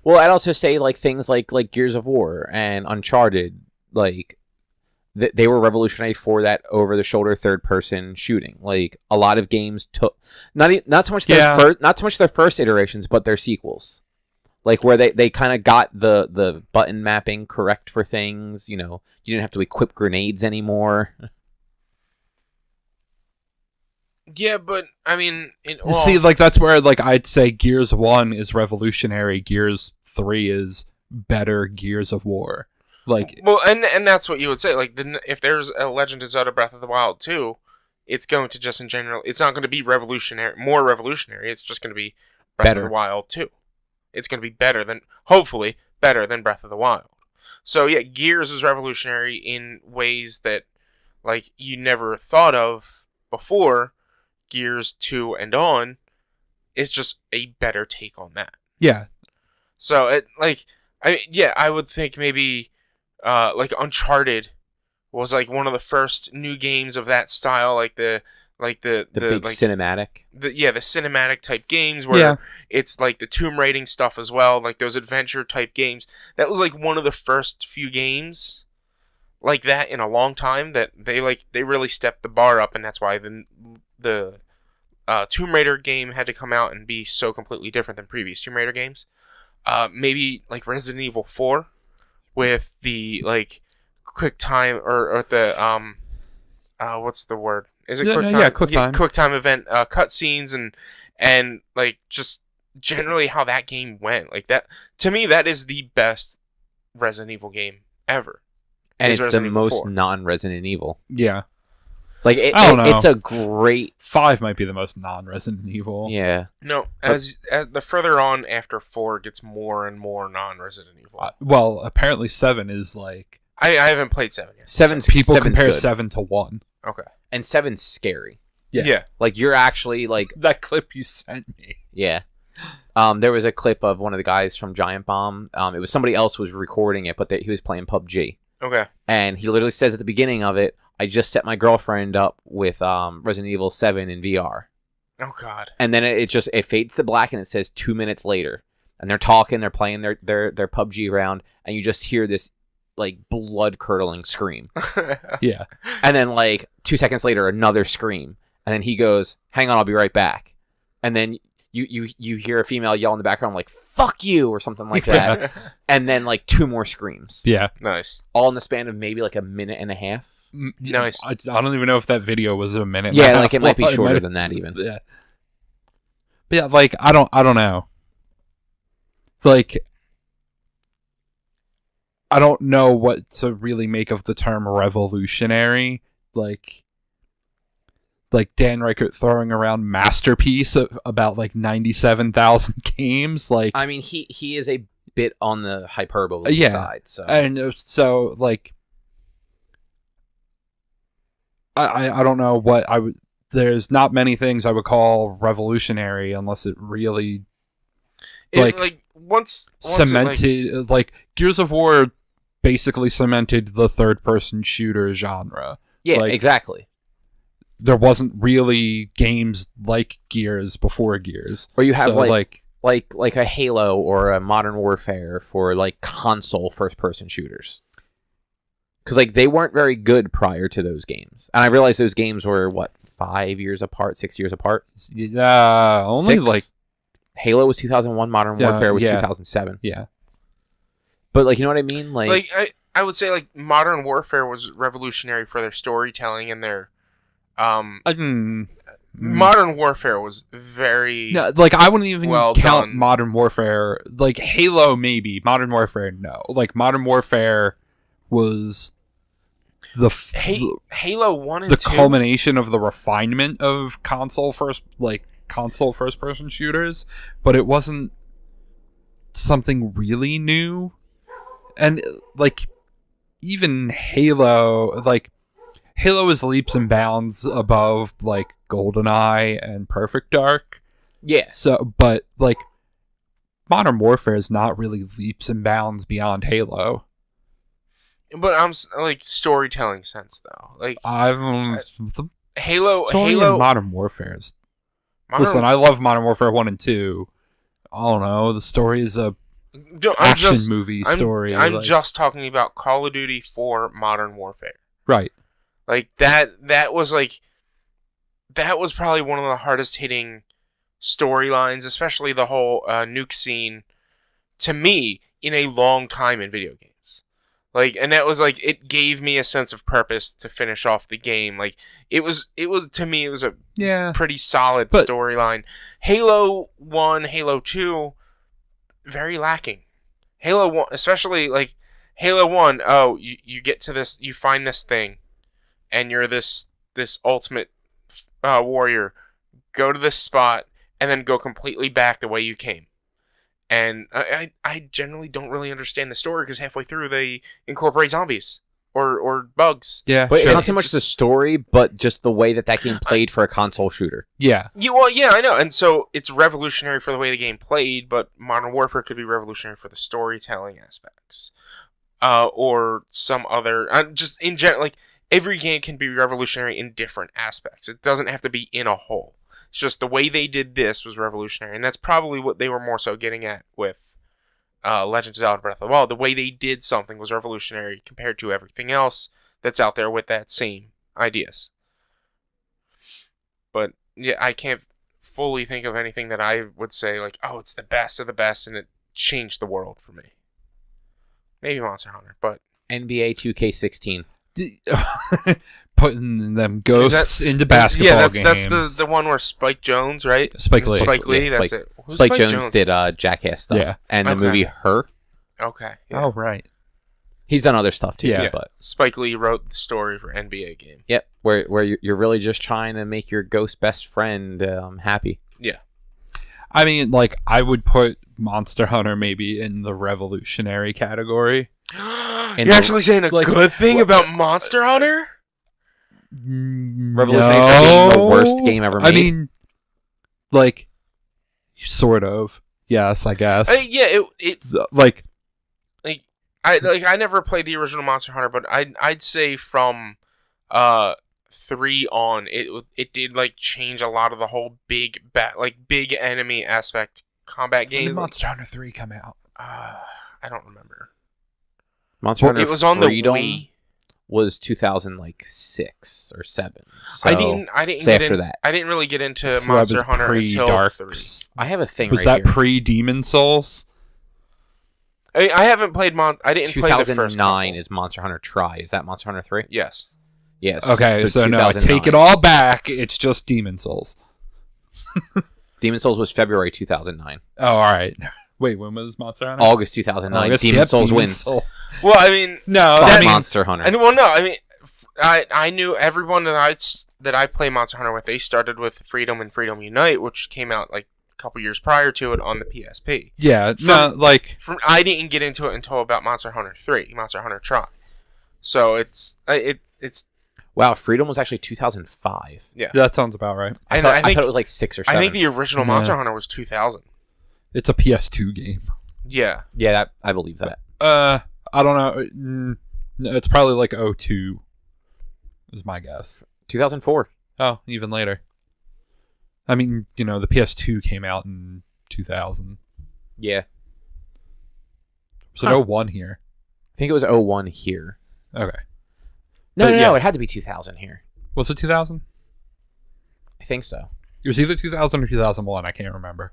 Well, I'd also say like things like Gears of War and Uncharted, like they were revolutionary for that over-the-shoulder third-person shooting. Like a lot of games took not so much their first iterations, but their sequels, like where they kind of got the button mapping correct for things. You know, you didn't have to equip grenades anymore. Yeah, but I mean, see, like that's where like I'd say Gears 1 is revolutionary. Gears 3 is better Gears of War. Like, well, and that's what you would say. Like, if there's a Legend of Zelda Breath of the Wild 2, it's going to just in general, it's not going to be more revolutionary. It's just going to be Breath of the Wild 2. It's going to be hopefully better than Breath of the Wild. So yeah, Gears is revolutionary in ways that like you never thought of before. Gears 2 and on is just a better take on that. Yeah. So I would think maybe like Uncharted was like one of the first new games of that style, like the like the big like cinematic. the cinematic type games where it's like the Tomb Raiding stuff as well, like those adventure type games. That was like one of the first few games like that in a long time that they really stepped the bar up, and that's why the Tomb Raider game had to come out and be so completely different than previous Tomb Raider games. Maybe like Resident Evil 4 with the like quick time or the what's the word? Is it quick time? Yeah, quick time. Quick time event cutscenes and like just generally how that game went. Like that to me, that is the best Resident Evil game ever. And it's Resident the Evil most 4. non-Resident Evil. Yeah. Like I don't know. It's a great 5 might be the most non-Resident Evil. Yeah. No, as the further on after 4 gets more and more non-Resident Evil. Well, apparently 7 is like I haven't played 7 yet. people seven's compare good. 7 to 1. Okay. And 7's scary. Yeah. Like you're actually like That clip you sent me. yeah. There was a clip of one of the guys from Giant Bomb. It was somebody else was recording it, but he was playing PUBG. Okay. And he literally says at the beginning of it, I just set my girlfriend up with Resident Evil 7 in VR. Oh God. And then it fades to black and it says 2 minutes later. And they're talking, they're playing their PUBG round, and you just hear this like blood curdling scream. Yeah. And then like 2 seconds later another scream. And then he goes, "Hang on, I'll be right back." And then you hear a female yell in the background like "fuck you" or something like that. And then like 2 more screams. Yeah. Nice. All in the span of maybe like a minute and a half. Nice. I don't even know if that video was a minute. Yeah, and a like half it might be long. shorter than that even. Yeah. But yeah, like I don't know. Like I don't know what to really make of the term revolutionary. Like Dan Reichert throwing around masterpiece about like 97,000 games. Like I mean, he is a bit on the hyperbole side. So and so like I don't know what I would. There's not many things I would call revolutionary unless it really once cemented like Gears of War basically cemented the third-person shooter genre. yeah, like, exactly. There wasn't really games like Gears before Gears. Or you have So, like a Halo or a Modern Warfare for like console first-person shooters. Because like they weren't very good prior to those games, and I realized those games were what 5 years apart, 6 years apart. Yeah, only 6? like Halo was 2001, Modern Warfare was 2007. Yeah. But like you know what I mean, like I would say like Modern Warfare was revolutionary for their storytelling and their Modern Warfare was very no, like I wouldn't even well count done. Modern Warfare. Like Halo, maybe. Modern Warfare, no. Like Modern Warfare was the Halo 1 and the 2 culmination of the refinement of console first person shooters, but it wasn't something really new. And like even Halo is leaps and bounds above like GoldenEye and Perfect Dark. yeah. So, but like Modern Warfare is not really leaps and bounds beyond Halo. But I'm like storytelling sense though. Like The Halo story in Modern Warfare is... Listen, I love Modern Warfare 1 and 2. I don't know. The story is a action movie story. I'm just talking about Call of Duty 4 Modern Warfare. Right. Like that was probably one of the hardest hitting storylines, especially the whole nuke scene, to me, in a long time in video games. Like, and that was like, it gave me a sense of purpose to finish off the game. Like, it was to me, it was a pretty solid storyline. Halo 1, Halo 2, very lacking. Halo 1, especially like Halo 1, you get to this, you find this thing, and you're this ultimate warrior. Go to this spot, and then go completely back the way you came. And I generally don't really understand the story because halfway through they incorporate zombies or bugs. Yeah, but sure. it's not so much the story, but just the way that game played for a console shooter. Yeah. Yeah, I know. And so it's revolutionary for the way the game played, but Modern Warfare could be revolutionary for the storytelling aspects, or some other. Just in general, like every game can be revolutionary in different aspects. It doesn't have to be in a whole. It's just the way they did this was revolutionary, and that's probably what they were more so getting at with Legend of Zelda Breath of the Wild. The way they did something was revolutionary compared to everything else that's out there with that same ideas. But yeah, I can't fully think of anything that I would say like, oh, it's the best of the best, and it changed the world for me. Maybe Monster Hunter, but NBA 2K16. Putting them ghosts into basketball games. That's the one where Spike Jonze, right? Spike Lee. Spike Lee, Yeah, that's it. Who's Spike Jonze did Jackass stuff. Yeah. And the Okay. movie Her. Okay. Yeah. Oh, right. He's done other stuff too. Yeah. But Spike Lee wrote the story for NBA game. yep, where you're really just trying to make your ghost best friend happy. Yeah. I mean, like, I would put Monster Hunter maybe in the revolutionary category. You're actually saying a good thing about Monster Hunter? Revolutionary for being the worst game ever made. I mean, like, sort of. Yes, I guess. Yeah, Like, I never played the original Monster Hunter, but I'd say from 3 on, it did like change a lot of the whole big enemy aspect combat when game. did Monster Hunter 3 come out? I don't remember. Monster Hunter It was on Freedom the Wii. was 2006 or 7. So I didn't say get after in, that. I didn't really get into So that Monster was Hunter until pre-Dark. 3. I have a thing Was right that here. pre-Demon Souls? I haven't played I didn't play the first 2009 couple. is Monster Hunter Tri. Is that Monster Hunter 3? Yes. Yes. Okay, so no, I take it all back. It's just Demon Souls. Demon Souls was February 2009. Oh, all right. Wait, when was Monster Hunter? August 2009. August, Demon yep, Souls Demon wins. Soul. Well, I mean, No, Fuck I mean, Monster Hunter. I knew everyone that I play Monster Hunter with. They started with Freedom and Freedom Unite, which came out like a couple years prior to it on the PSP. yeah, no, like, I didn't get into it until about Monster Hunter 3, Monster Hunter Tri. So it's Wow, Freedom was actually 2005. that sounds about right. I thought it was like 6 or 7. I think the original Monster Hunter was 2000. It's a PS2 game. Yeah. Yeah, I believe that. I don't know. No, it's probably like 02 is my guess. 2004. Oh, even later. I mean, the PS2 came out in 2000. Yeah. So no 01 here. I think it was 01 here. Okay. No, But yeah. it had to be 2000 here. Was it 2000? I think so. It was either 2000 or 2001. I can't remember.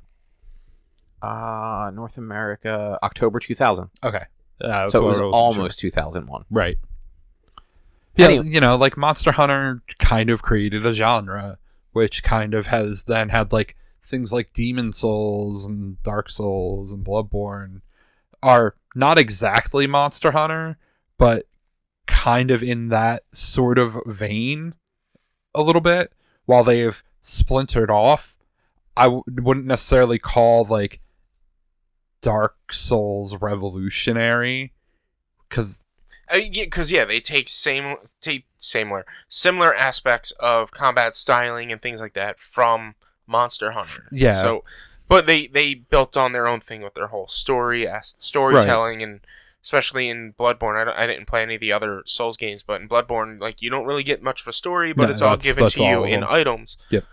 North America, October 2000. Okay. That's So it what was I wasn't almost sure. 2001. Right. Yeah, Anyway. like Monster Hunter kind of created a genre, which kind of has then had like things like Demon Souls and Dark Souls and Bloodborne are not exactly Monster Hunter, but kind of in that sort of vein a little bit. While they have splintered off, I wouldn't necessarily call like Dark Souls revolutionary because they take similar aspects of combat styling and things like that from Monster Hunter. Yeah. So, but they built on their own thing with their whole storytelling, and especially in Bloodborne. I didn't play any of the other Souls games, but in Bloodborne, like, you don't really get much of a story, but No, it's all given that's to you all in items. Yep.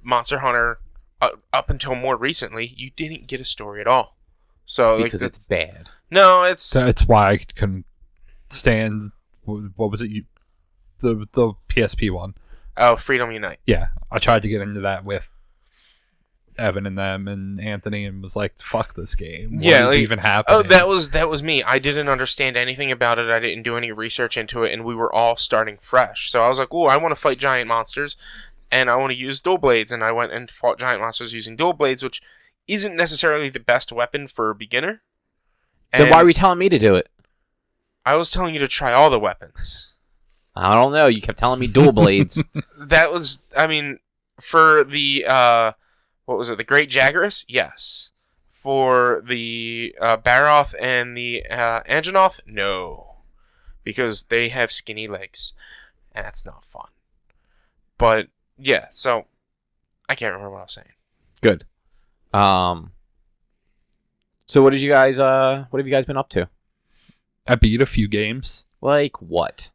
Monster Hunter, up until more recently, you didn't get a story at all. So Because it's bad. no, it's so it's why I couldn't stand. What was it? The PSP one. Freedom Unite. Yeah, I tried to get into that with Evan and them and Anthony, and was like, "Fuck this game. What is even happening?" Oh, that was me. I didn't understand anything about it. I didn't do any research into it, and we were all starting fresh. So I was like, "Oh, I want to fight giant monsters, and I want to use dual blades." And I went and fought giant monsters using dual blades, which isn't necessarily the best weapon for a beginner. Then And why were you telling me to do it? I was telling you to try all the weapons. I don't know. You kept telling me dual blades. That was, I mean, for the what was it? The Great Jagras? Yes. For the Baroth and the Anjanoth? No. Because they have skinny legs. And that's not fun. But, yeah, so I can't remember what I was saying. Good. So what have you guys been up to? I beat a few games. Like what?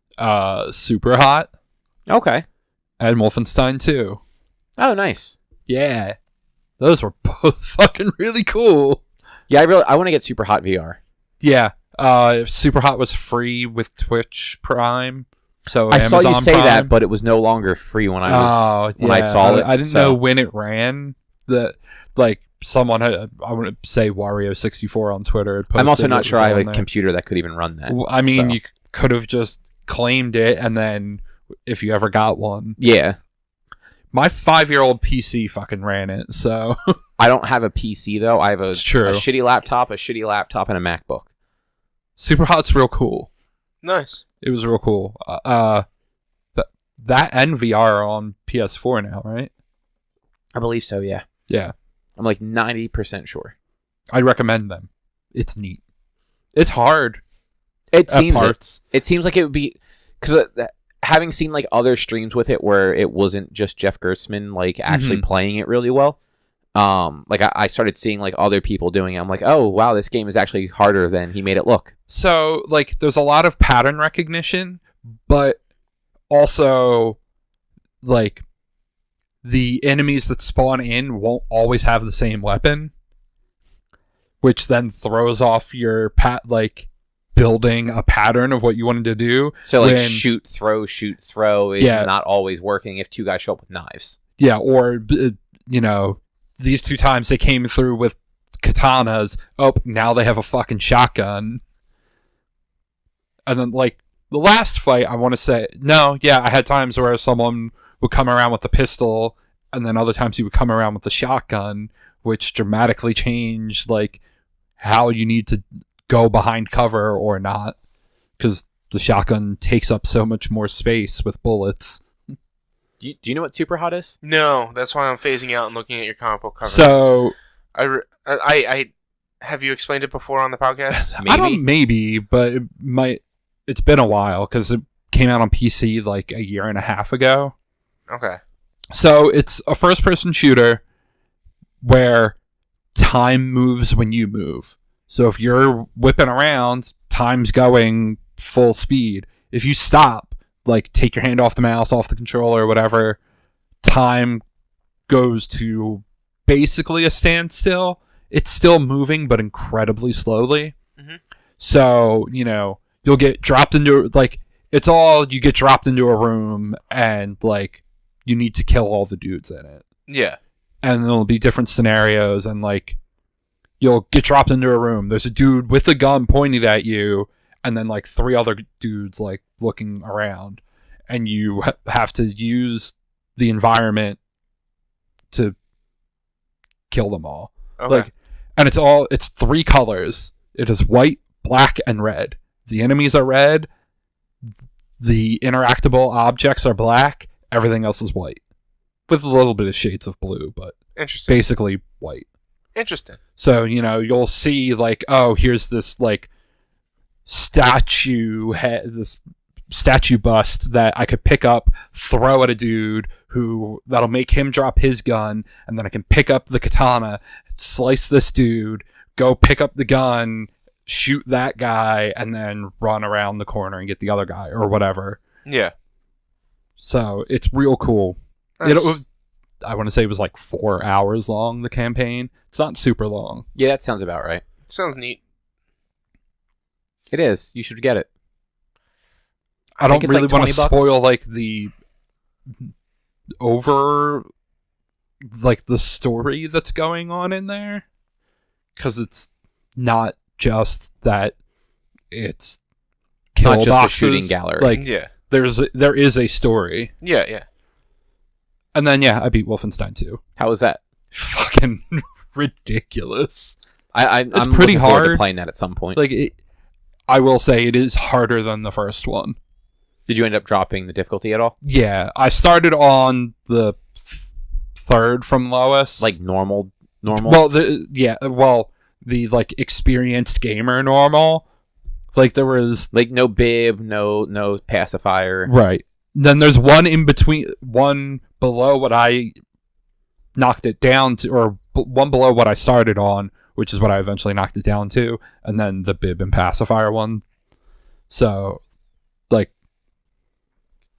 Super Hot Okay. and Wolfenstein 2. Oh, nice. Yeah. Those were both fucking really cool. Yeah, I want to get Super Hot VR. Yeah. Super Hot was free with Twitch Prime. So I Amazon saw you say Prime. that, but it was no longer free when I saw it. I didn't know when it ran. Someone had, I want to say Wario64 on Twitter. I'm also not sure I have a computer that could even run that. I mean, you could have just claimed it, and then if you ever got one. Yeah. My 5-year-old PC fucking ran it, so. I don't have a PC, though. I have a true. a shitty laptop, and a MacBook. Super Hot's real cool. Nice. It was real cool. That and VR are on PS4 now, right? I believe so, yeah. Yeah. I'm like 90% sure. I recommend them. It's neat. It's hard. It seems parts. It seems like it would be... Because having seen like other streams with it where it wasn't just Jeff Gerstmann like actually playing it really well, like I started seeing like other people doing it. I'm like, oh wow, this game is actually harder than he made it look. So like there's a lot of pattern recognition, but also like the enemies that spawn in won't always have the same weapon, which then throws off your building a pattern of what you wanted to do. So like shoot, throw is not always working if two guys show up with knives. Yeah, or these 2 times they came through with katanas. Oh, now they have a fucking shotgun. And then like the last fight, I want to say, I had times where someone would come around with the pistol, and then other times he would come around with the shotgun, which dramatically changed like how you need to go behind cover or not, because the shotgun takes up so much more space with bullets. Do you know what Super Hot is? No, that's why I'm phasing out and looking at your comic book cover. So I have you explained it before on the podcast? Maybe, but it's been a while because it came out on PC like a year and a half ago. Okay. So it's a first-person shooter where time moves when you move. So if you're whipping around, time's going full speed. If you stop, like take your hand off the mouse, off the controller, or whatever, time goes to basically a standstill. It's still moving, but incredibly slowly. Mm-hmm. So, you'll get dropped into, you get dropped into a room and, you need to kill all the dudes in it. Yeah. And there'll be different scenarios, and, you'll get dropped into a room. There's a dude with a gun pointed at you, and then, 3 other dudes, looking around. And you have to use the environment to kill them all. Okay. And it's 3 colors. It is white, black, and red. The enemies are red. The interactable objects are black. Everything else is white. With a little bit of shades of blue, but interesting. Basically white. Interesting. So, you'll see, here's this, statue this statue bust that I could pick up, throw at a dude that'll make him drop his gun, and then I can pick up the katana, slice this dude, go pick up the gun, shoot that guy, and then run around the corner and get the other guy or whatever. Yeah. So it's real cool. Nice. I want to say it was 4 hours long, the campaign. It's not super long. Yeah, that sounds about right. Sounds neat. It is. You should get it. I don't really want to spoil the the story that's going on in there, because it's not just that it's kill not just boxes. a shooting gallery. Yeah. There is a story. Yeah. And then I beat Wolfenstein 2. How was that? Fucking ridiculous. I'm pretty looking forward to hard. playing that at some point. I will say it is harder than the first one. Did you end up dropping the difficulty at all? Yeah, I started on the 3rd from lowest. Normal. Well, the experienced gamer normal. There was no bib, no pacifier. Right. Then there's one in between, one below what I knocked it down to, or one below what I started on, which is what I eventually knocked it down to, and then the bib and pacifier one. So,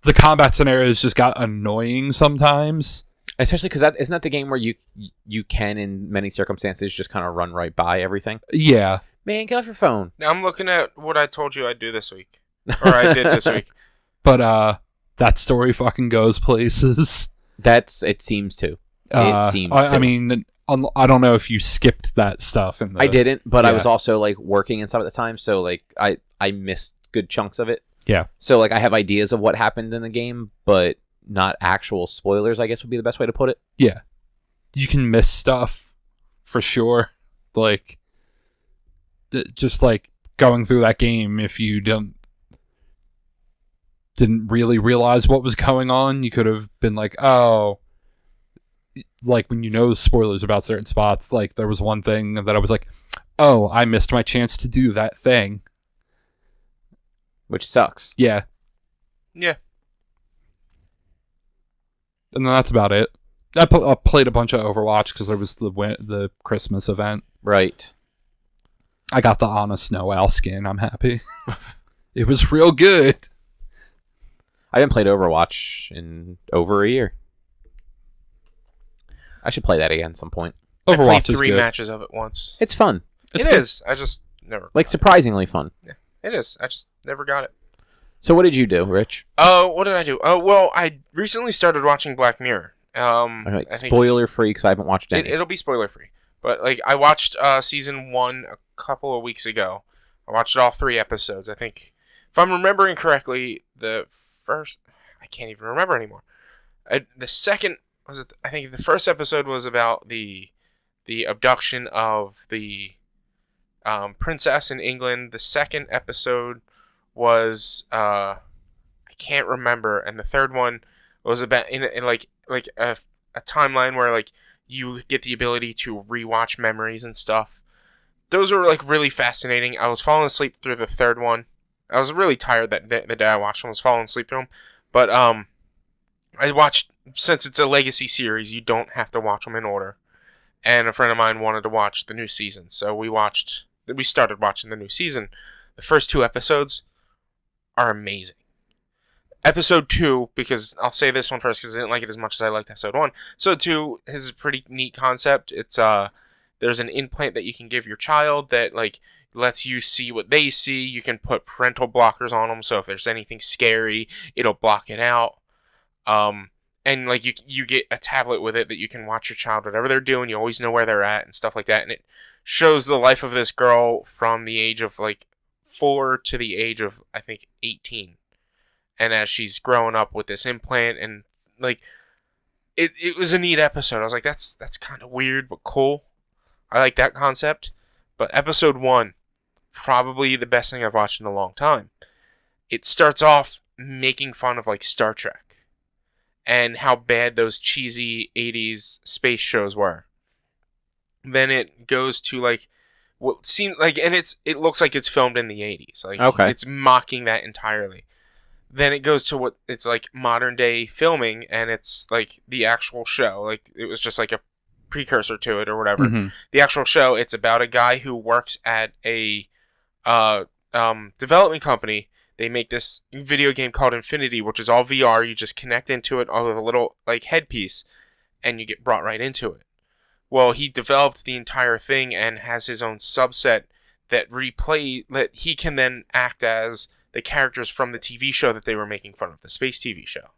the combat scenarios just got annoying sometimes. Especially because isn't that the game where you can, in many circumstances, just kind of run right by everything? Yeah. Man, get off your phone. Now I'm looking at what I told you I'd do this week. Or I did this week. But that story fucking goes places. It seems to. It seems to. I mean, I don't know if you skipped that stuff. I didn't, but I Yeah. was also like working and stuff at the time, so like I missed good chunks of it. Yeah. So like I have ideas of what happened in the game, but not actual spoilers, I guess would be the best way to put it. Yeah. You can miss stuff for sure. Like, just like going through that game, if you didn't really realize what was going on, you could have been like, oh, like when you know spoilers about certain spots, like there was one thing that I was like, oh, I missed my chance to do that thing. Which sucks. Yeah. Yeah. And then that's about it. I played a bunch of Overwatch because there was the Christmas event. Right. I got the Honest Snow Owl skin. I'm happy. It was real good. I haven't played Overwatch in over a year. I should play that again at some point. I played Overwatch is 3 good. matches of it once. It's fun. It is. I just never. Like surprisingly fun. It is. I just never got it. So what did you do, Rich? Oh, what did I do? Oh, well, I recently started watching Black Mirror. Okay, I think spoiler free because I haven't watched any. it'll be spoiler free. But like, I watched season 1 a couple of weeks ago. I watched all 3 episodes. I think, if I'm remembering correctly, the first, I can't even remember anymore. The second was it? I think the first episode was about the abduction of the princess in England. The second episode was I can't remember, and the third one was about in like a timeline where like you get the ability to rewatch memories and stuff. Those were like really fascinating. I was falling asleep through the third one. I was really tired the day I watched them. I was falling asleep through them, but I watched, since it's a legacy series, you don't have to watch them in order. And a friend of mine wanted to watch the new season, so we started watching the new season. The first 2 episodes are amazing. Episode 2, because I'll say this one first because I didn't like it as much as I liked episode 1. Episode 2 is a pretty neat concept. It's there's an implant that you can give your child that like lets you see what they see. You can put parental blockers on them, so if there's anything scary, it'll block it out. And like you get a tablet with it that you can watch your child, whatever they're doing. You always know where they're at and stuff like that. And it shows the life of this girl from the age of like 4 to the age of I think 18. And as she's growing up with this implant, and like it was a neat episode. I was like, that's kind of weird but cool. I like that concept. But episode 1, probably the best thing I've watched in a long time. It starts off making fun of like Star Trek and how bad those cheesy 80s space shows were. Then it goes to like what seemed like, and it looks like it's filmed in the 80s. Like Okay. It's mocking that entirely. Then it goes to what it's like modern day filming, and it's like the actual show. Like it was just like a precursor to it or whatever. Mhm. The actual show, it's about a guy who works at a development company. They make this video game called Infinity, which is all VR. You just connect into it all with a little like headpiece, and you get brought right into it. Well, he developed the entire thing and has his own subset that he can then act as the characters from the TV show that they were making fun of, the space TV show.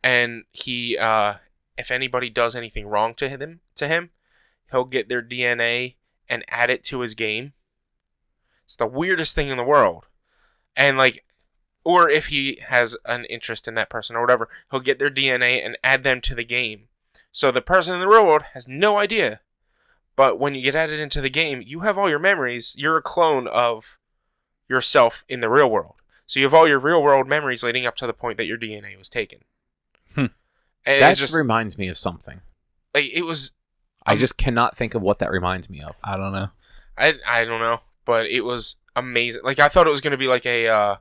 And he, if anybody does anything wrong to him, he'll get their DNA and add it to his game. It's the weirdest thing in the world. And like, or if he has an interest in that person or whatever, he'll get their DNA and add them to the game. So the person in the real world has no idea. But when you get added into the game, you have all your memories. You're a clone of yourself in the real world. So you have all your real world memories leading up to the point that your DNA was taken. And That it just reminds me of something. like it was. I just cannot think of what that reminds me of. I don't know. I don't know, but it was amazing. Like I thought it was going to be like a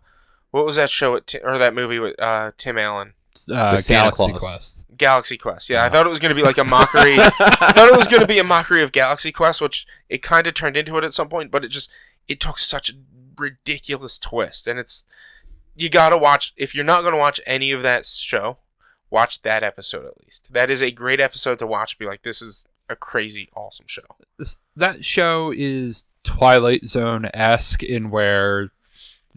what was that show or that movie with Tim Allen? The Santa Galaxy Claus. Quest. Galaxy Quest. Yeah, I thought it was going to be like a mockery. I thought it was going to be a mockery of Galaxy Quest, which it kind of turned into it at some point, but it took such a ridiculous twist, and it's you gotta watch. If you're not gonna watch any of that show, watch that episode at least. That is a great episode to watch. Be like, this is a crazy, awesome show. That show is Twilight Zone-esque in where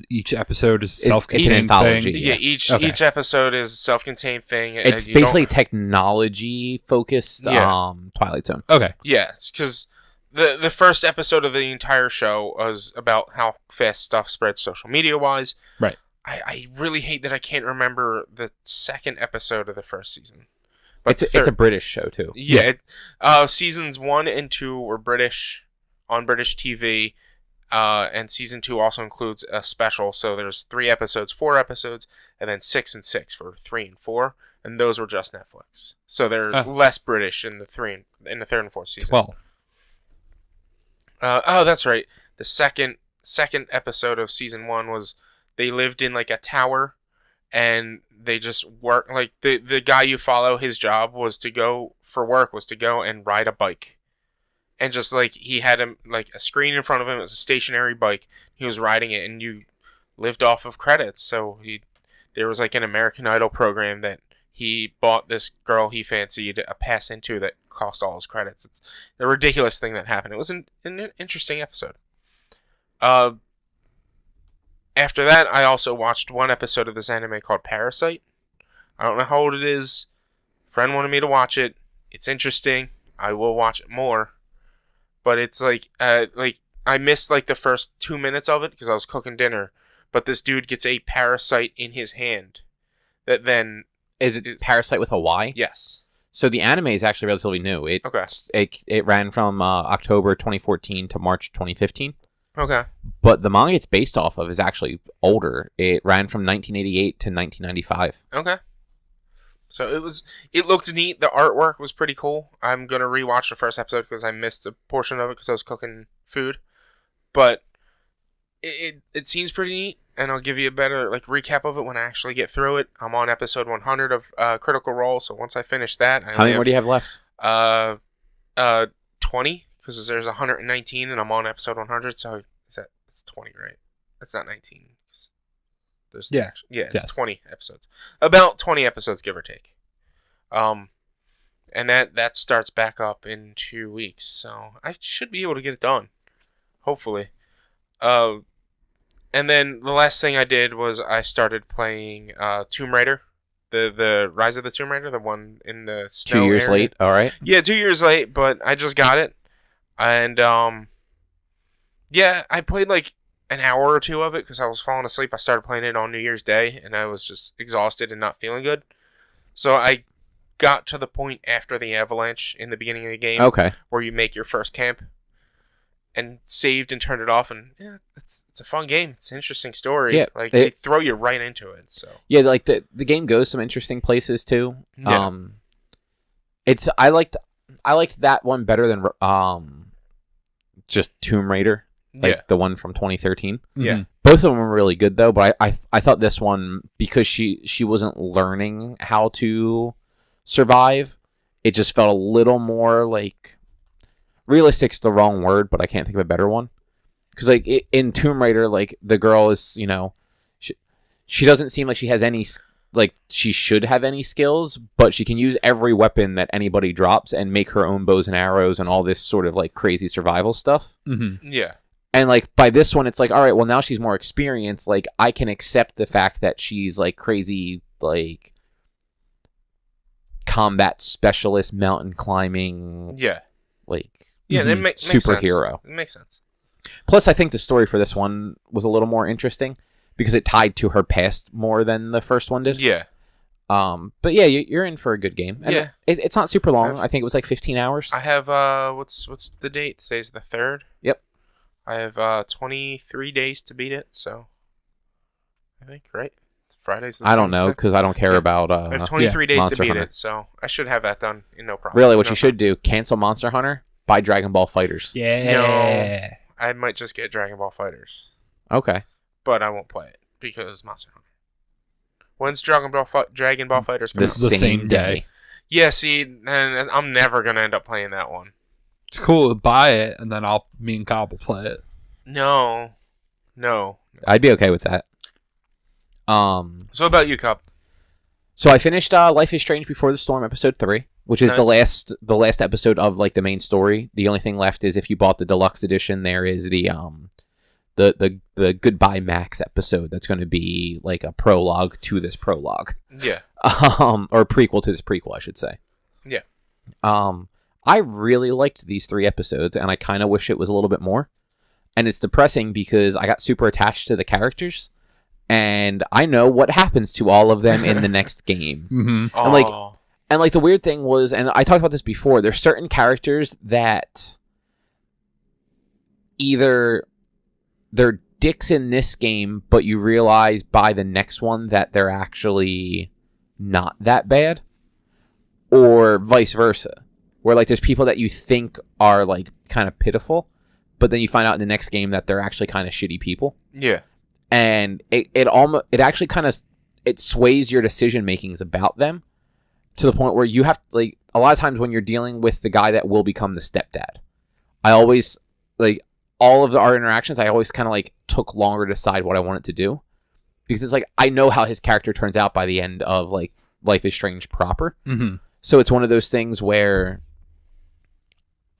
each episode is self-contained an anthology. thing. Yeah, each episode is a self-contained thing. and It's you basically don't- technology focused. Yeah. Twilight Zone. Okay. Yeah, because the first episode of the entire show was about how fast stuff spreads social media wise. Right. I really hate that I can't remember the second episode of the first season. But It's a British show too. yeah. Seasons 1 and 2 were British on British TV, and season 2 also includes a special. So there's 3 episodes, 4 episodes, and then 6 and 6 for 3 and 4, and those were just Netflix. So they're less British in the third and fourth season. 12. That's right. The second episode of season 1 was they lived in like a tower, and they just work like the guy you follow. His job was to go and ride a bike, and just like he had like a screen in front of him. It was a stationary bike. He was riding it, and you lived off of credits. So there was like an American Idol program that he bought this girl he fancied a pass into that cost all his credits. It's a ridiculous thing that happened. It was an interesting episode. After that, I also watched one episode of this anime called Parasite. I don't know how old it is. A friend wanted me to watch it. It's interesting. I will watch it more. But it's like I missed like the first 2 minutes of it because I was cooking dinner. But this dude gets a parasite in his hand. That then Is it Parasite with a Y? yes. So the anime is actually relatively new. Okay. It ran from October 2014 to March 2015. Okay. But the manga it's based off of is actually older. It ran from 1988 to 1995. Okay. So it looked neat. The artwork was pretty cool. I'm going to rewatch the first episode because I missed a portion of it because I was cooking food. But it seems pretty neat, and I'll give you a better like recap of it when I actually get through it. I'm on episode 100 of Critical Role, so once I finish that, How many more do you have left? 20 because there's 119 and I'm on episode 100, so it's 20, right? That's not 19. There's it's 20 episodes. About 20 episodes, give or take. And that starts back up in 2 weeks, so I should be able to get it done. Hopefully. And then the last thing I did was I started playing Tomb Raider. The Rise of the Tomb Raider, the one in the snow 2 years area. late, all right. Yeah, 2 years late, but I just got it. And I played like an hour or two of it because I was falling asleep. I started playing it on New Year's Day, and I was just exhausted and not feeling good. So I got to the point after the avalanche in the beginning of the game where you make your first camp, and saved and turned it off, and it's a fun game. It's an interesting story. Yeah, they throw you right into it. So yeah, like the game goes some interesting places too. Yeah. I liked that one better than just Tomb Raider, like the one from 2013. Yeah. Mm-hmm. Both of them were really good though, but I thought this one, because she wasn't learning how to survive, it just felt a little more like realistic's the wrong word, but I can't think of a better one. Because like in Tomb Raider, like the girl is, she doesn't seem like she has any, like she should have any skills, but she can use every weapon that anybody drops and make her own bows and arrows and all this sort of like crazy survival stuff. Mm-hmm. Yeah. And like by this one, it's like, all right, well now she's more experienced. Like I can accept the fact that she's like crazy, like combat specialist, mountain climbing. Yeah. Like Yeah. That makes sense. superhero. It makes sense. Plus, I think the story for this one was a little more interesting because it tied to her past more than the first one did. Yeah. But yeah, you're in for a good game. And Yeah. it's not super long. I think it was like 15 hours. I have what's the date? Today's the 3rd. Yep. I have 23 days to beat it. So I think right. Friday's the 26th. I don't know because I don't care about. I have 23 days to Monster beat Hunter. it, so I should have that done in no problem. Really, what No you should do: cancel Monster Hunter, buy Dragon Ball Fighters. Yeah. I might just get Dragon Ball Fighters, Okay. but I won't play it because Monster Hunter. When's Dragon Ball Fighters coming The out? same day. Yeah, see, and I'm never gonna end up playing that one. It's cool. Buy it, and then me and Cobb will play it. No. I'd be okay with that. So about you, Cup? So I finished Life is Strange Before the Storm episode 3, which is Nice. the last episode of like the main story. The only thing left is if you bought the deluxe edition, there is the Goodbye Max episode that's going to be like a prologue to this prologue. Yeah. Or a prequel to this prequel, I should say. Yeah. I really liked these 3 episodes, and I kind of wish it was a little bit more. And it's depressing because I got super attached to the characters, and I know what happens to all of them in the next game. Mm-hmm. And like the weird thing was, and I talked about this before, there's certain characters that either they're dicks in this game, but you realize by the next one that they're actually not that bad, or vice versa, where like there's people that you think are like kind of pitiful, but then you find out in the next game that they're actually kind of shitty people. Yeah. And it actually kind of it sways your decision makings about them to the point where you have like a lot of times when you're dealing with the guy that will become the stepdad. I always like all of our interactions. I always kind of like took longer to decide what I wanted to do because it's like I know how his character turns out by the end of like Life is Strange proper. Mm-hmm. So it's one of those things where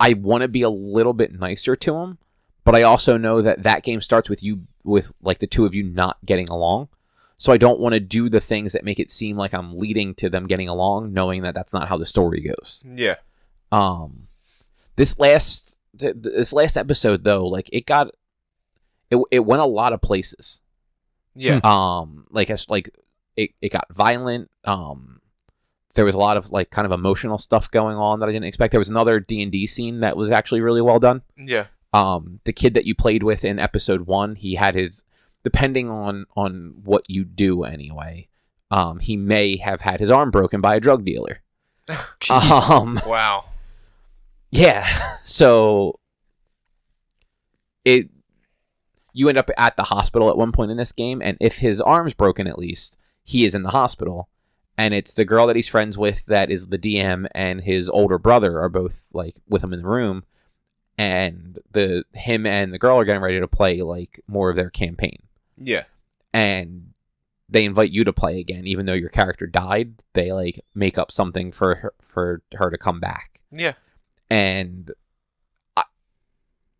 I want to be a little bit nicer to him, but I also know that game starts with you with like the two of you not getting along. So I don't want to do the things that make it seem like I'm leading to them getting along, knowing that that's not how the story goes. Yeah. This last episode though, like it went a lot of places. Yeah. Like it got violent. There was a lot of like kind of emotional stuff going on that I didn't expect. There was another D&D scene that was actually really well done. Yeah. The kid that you played with in episode 1, he had his, depending on what you do anyway, he may have had his arm broken by a drug dealer. Wow. Yeah. So you end up at the hospital at one point in this game, and if his arm's broken, at least he is in the hospital, and it's the girl that he's friends with that is the DM, and his older brother are both like with him in the room, and him and the girl are getting ready to play like more of their campaign. Yeah. And they invite you to play again, even though your character died. They like make up something for her to come back. Yeah. And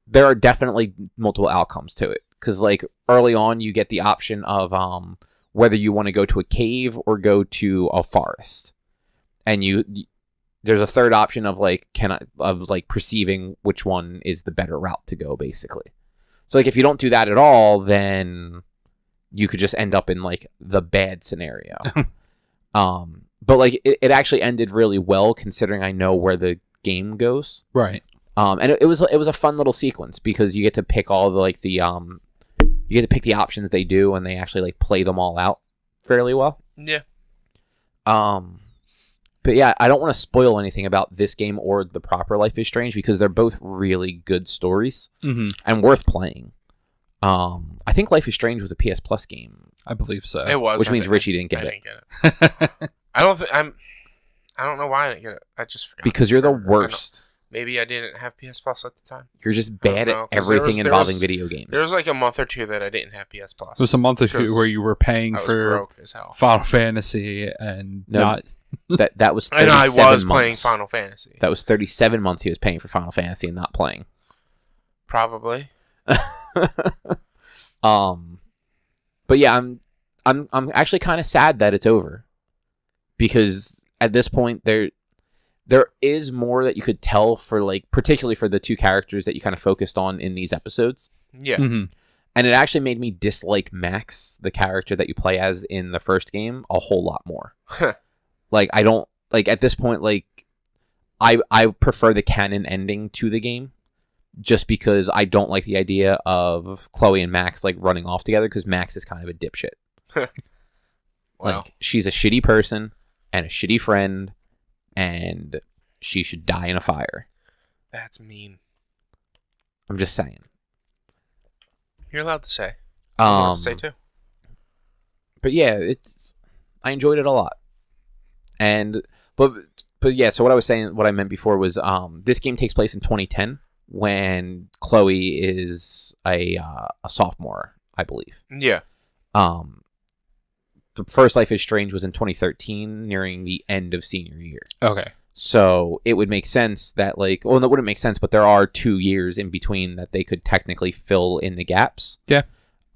there are definitely multiple outcomes to it, because like early on you get the option of whether you want to go to a cave or go to a forest, and there's a third option of like perceiving which one is the better route to go, basically. So like if you don't do that at all, then you could just end up in like the bad scenario. But like it actually ended really well considering I know where the game goes. Right. And it was a fun little sequence because you get to pick all the like the you get to pick the options they do, and they actually like play them all out fairly well. Yeah. But yeah, I don't want to spoil anything about this game or the proper Life is Strange because they're both really good stories and worth playing. I think Life is Strange was a PS Plus game. I believe so. It was. Which means Richie didn't get I it. didn't get it. I don't know why I didn't get it. I just forgot. Because you're the worst. Maybe I didn't have PS Plus at the time. You're just bad know, at 'cause there everything was- involving video games. There was like a month or two that I didn't have PS Plus. It was a month or two Because where you were paying I was for broke as hell. Final Fantasy and No. not. That was And 37 I was months. playing Final Fantasy. That was 37 months he was paying for Final Fantasy and not playing. Probably. But yeah, I'm actually kind of sad that it's over, because at this point there is more that you could tell for like particularly for the two characters that you kind of focused on in these episodes. Yeah. Mm-hmm. And it actually made me dislike Max, the character that you play as in the first game, a whole lot more. Like I don't like at this point like I prefer the canon ending to the game, just because I don't like the idea of Chloe and Max like running off together, because Max is kind of a dipshit. Wow. Like she's a shitty person and a shitty friend, and she should die in a fire. That's mean. I'm just saying. You're allowed to say. I'm allowed to say too. But yeah, I enjoyed it a lot. And but yeah, so what I meant before was this game takes place in 2010 when Chloe is a sophomore, I believe. Yeah. the first Life is Strange was in 2013, nearing the end of senior year. Okay. So it would make sense that that wouldn't make sense, but there are 2 years in between that they could technically fill in the gaps. Yeah.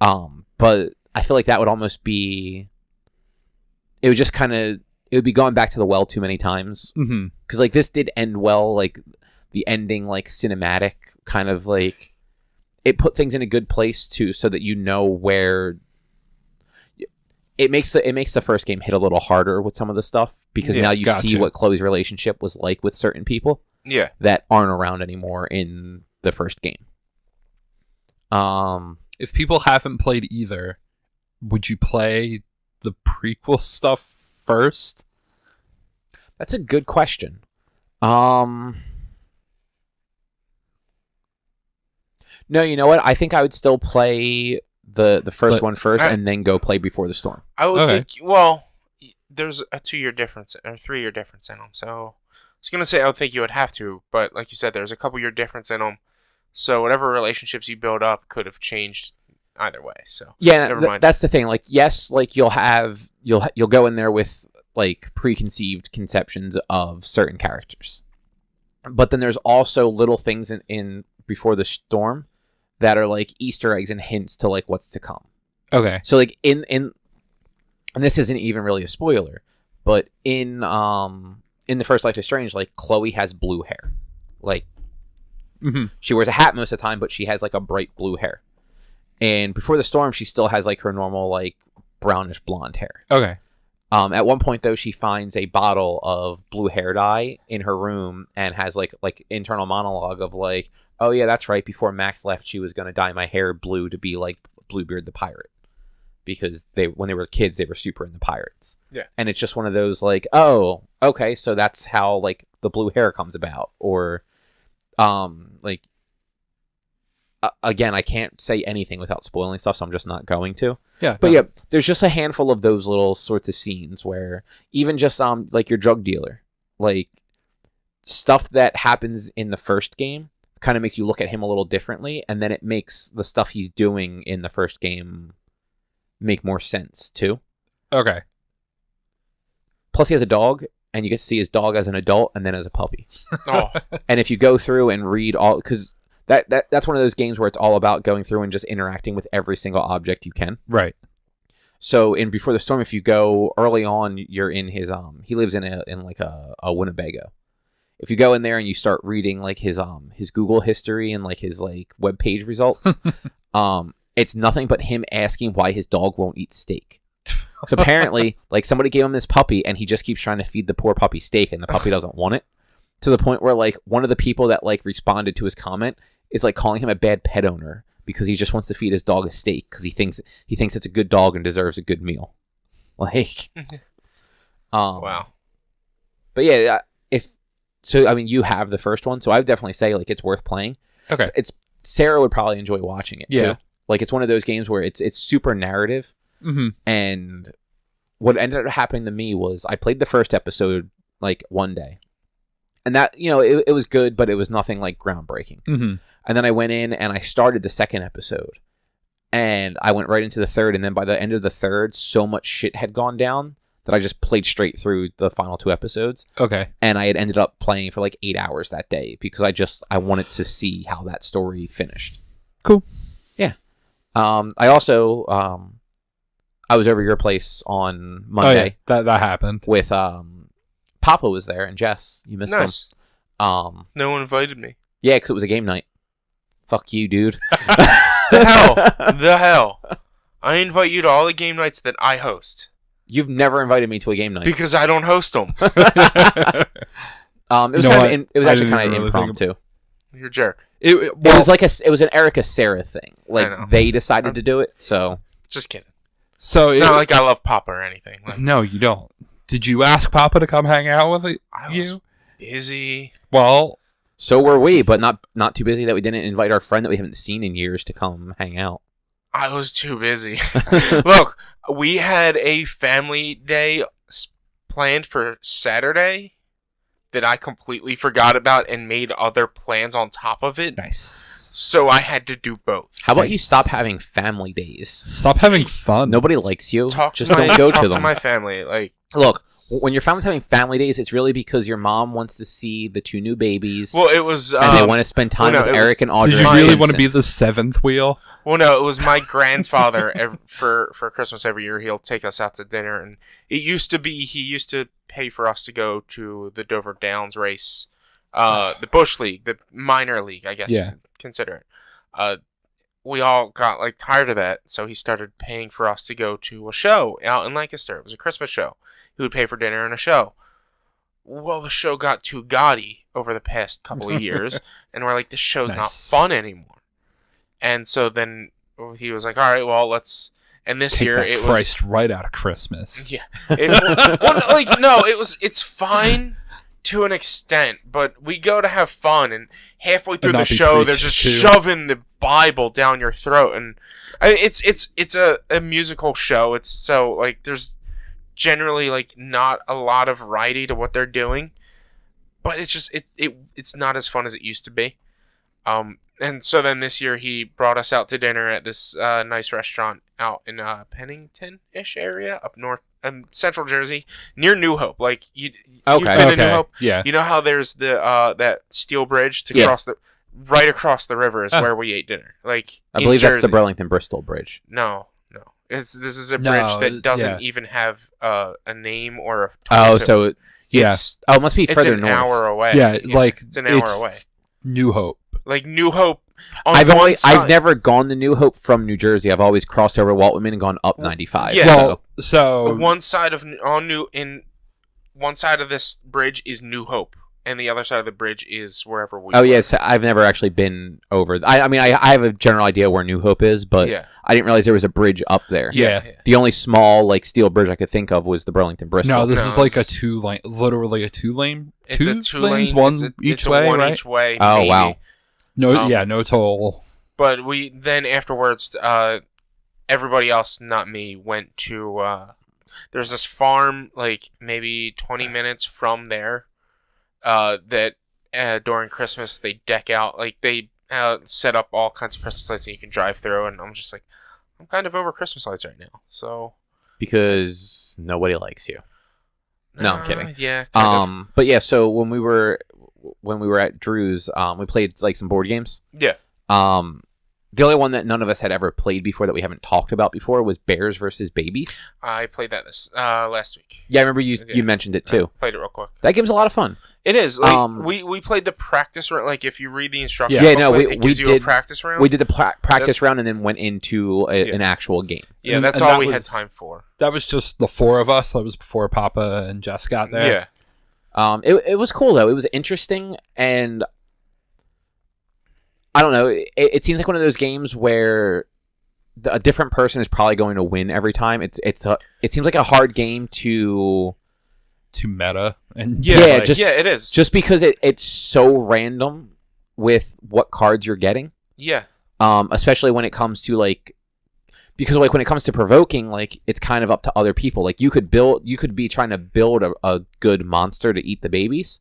But I feel like that would almost be. It would just it would be going back to the well too many times. Mm-hmm. Because this did end well, the ending cinematic kind of it put things in a good place too, so that where. It makes the first game hit a little harder with some of the stuff because now you see what Chloe's relationship was like with certain people. Yeah. That aren't around anymore in the first game. If people haven't played either, would you play the prequel stuff first? That's a good question. No, you know what? I think I would still play the first one first and then go play Before the Storm. I would think, well, there's a 2-year difference or 3-year difference in them. So I was going to say I would think you would have to, but like you said, there's a couple year difference in them. So whatever relationships you build up could have changed either way. So yeah, that's the thing. Yes, you'll go in there with preconceived conceptions of certain characters. But then there's also little things in Before the Storm that are Easter eggs and hints to what's to come. Okay. So in and this isn't even really a spoiler, but in the first Life is Strange, Chloe has blue hair. Mm-hmm. She wears a hat most of the time, but she has a bright blue hair. And Before the Storm, she still has her normal brownish blonde hair. Okay. At one point though, she finds a bottle of blue hair dye in her room and has internal monologue of oh yeah, that's right. Before Max left, she was going to dye my hair blue to be like Bluebeard the pirate, because when they were kids, they were super into pirates. Yeah, and it's just one of those oh, okay, so that's how the blue hair comes about, or again, I can't say anything without spoiling stuff, so I'm just not going to. Yeah, but yeah, there's just a handful of those little sorts of scenes where even just your drug dealer, stuff that happens in the first game kind of makes you look at him a little differently, and then it makes the stuff he's doing in the first game make more sense too. Okay. Plus, he has a dog, and you get to see his dog as an adult and then as a puppy. Oh. And if you go through and read all, because that's one of those games where it's all about going through and just interacting with every single object you can. Right. So in Before the Storm, if you go early on, you're in his he lives in a Winnebago. If you go in there and you start reading his Google history and his web page results, it's nothing but him asking why his dog won't eat steak. So apparently, somebody gave him this puppy and he just keeps trying to feed the poor puppy steak, and the puppy doesn't want it. To the point where one of the people that responded to his comment is calling him a bad pet owner because he just wants to feed his dog a steak because he thinks it's a good dog and deserves a good meal. Wow. But yeah, you have the first one, so I would definitely say it's worth playing. Okay. Sarah would probably enjoy watching it too. It's one of those games where it's super narrative. Mm-hmm. And what ended up happening to me was I played the first episode one day. And that, it was good, but it was nothing groundbreaking. Mm-hmm. And then I went in and I started the second episode. And I went right into the third. And then by the end of the third, so much shit had gone down that I just played straight through the final 2 episodes. Okay. And I had ended up playing for 8 hours that day because I wanted to see how that story finished. Cool. Yeah. I also, I was over your place on Monday. Oh, yeah. That happened. With, Papa was there and Jess. You missed them. No one invited me. Yeah, because it was a game night. Fuck you, dude. The hell. I invite you to all the game nights that I host. You've never invited me to a game night. Because I don't host them. It was actually kind of impromptu. You're a jerk. It was an Erica Sarah thing. They decided to do it, so. Just kidding. So it's not like I love Papa or anything. No, you don't. Did you ask Papa to come hang out with you? I was busy. Well, so were we, but not too busy that we didn't invite our friend that we haven't seen in years to come hang out. I was too busy. Look, we had a family day planned for Saturday that I completely forgot about and made other plans on top of it. Nice. So I had to do both. How about you stop having family days? Stop having fun. Nobody likes you. Talk Just to my, don't go talk to them. my family. Like, look, when your family's having family days, it's really because your mom wants to see the 2 new babies. well, it was. And they want to spend time with Eric and Audrey. Did you and really Jensen. want to be the 7th wheel? Well, no, it was my grandfather. For Christmas every year, he'll take us out to dinner, and it used to be he used to pay for us to go to the Dover Downs race, the Bush League, the minor league, I guess you could consider it. We all got like tired of that, so he started paying for us to go to a show out in Lancaster. It was a Christmas show. He would pay for dinner and a show. Well, the show got too gaudy over the past couple of years, and we're like, this show's not fun anymore. And so then he was like, all right, well, let's... And this year it was... Christ right out of Christmas. Yeah. It's fine to an extent, but we go to have fun, and halfway through the show, they're just shoving the Bible down your throat, and it's a musical show. It's so, like, there's generally, like, not a lot of variety to what they're doing, but it's just, it's not as fun as it used to be. And so then this year he brought us out to dinner at this nice restaurant out in Pennington-ish area up north, central Jersey, near New Hope. Like you've been to New Hope, yeah. You know how there's the that steel bridge to cross right across the river is where we ate dinner. Like I believe Jersey. that's the Burlington-Bristol Bridge. No. This is a bridge that doesn't even have a name or a. Oh, so it must be further north. It's an hour away. Yeah, like it's an hour away. New Hope. Like New Hope. I've never gone to New Hope from New Jersey. I've always crossed over Waltman and gone up 95. Yeah. Well, so one side of one side of this bridge is New Hope, and the other side of the bridge is wherever we. Oh yes, I've never actually been over. I mean, I have a general idea where New Hope is, but I didn't realize there was a bridge up there. Yeah. The only small like steel bridge I could think of was the Burlington-Bristol. No, this is like a 2-lane, literally a 2-lane. It's a 2-lane, one each way, one right? each way. Oh maybe. wow. No, no toll. But we then afterwards, everybody else, not me, went to. There's this farm, like maybe 20 minutes from there, that during Christmas they deck out, like they set up all kinds of Christmas lights that you can drive through, and I'm just like, I'm kind of over Christmas lights right now, so. Because nobody likes you. No, I'm kidding. Yeah. Kind of. But yeah, so when we were at Drew's, we played like some board games. Yeah. The only one that none of us had ever played before that we haven't talked about before was Bears versus Babies. I played that this last week. Yeah, I remember you mentioned it too. I played it real quick. That game's a lot of fun. It is. Like, we played the practice round. Like if you read the instructions, we did a practice round. We did the practice round and then went into an actual game. Yeah, that's all we had time for. That was just the 4 of us. That was before Papa and Jess got there. Yeah. It was cool though. It was interesting, and I don't know. It seems like one of those games where a different person is probably going to win every time. It seems like a hard game to meta, and it is just because it's so random with what cards you're getting. Yeah. Especially when it comes to like. Because like when it comes to provoking, like it's kind of up to other people. Like you could be trying to build a good monster to eat the babies,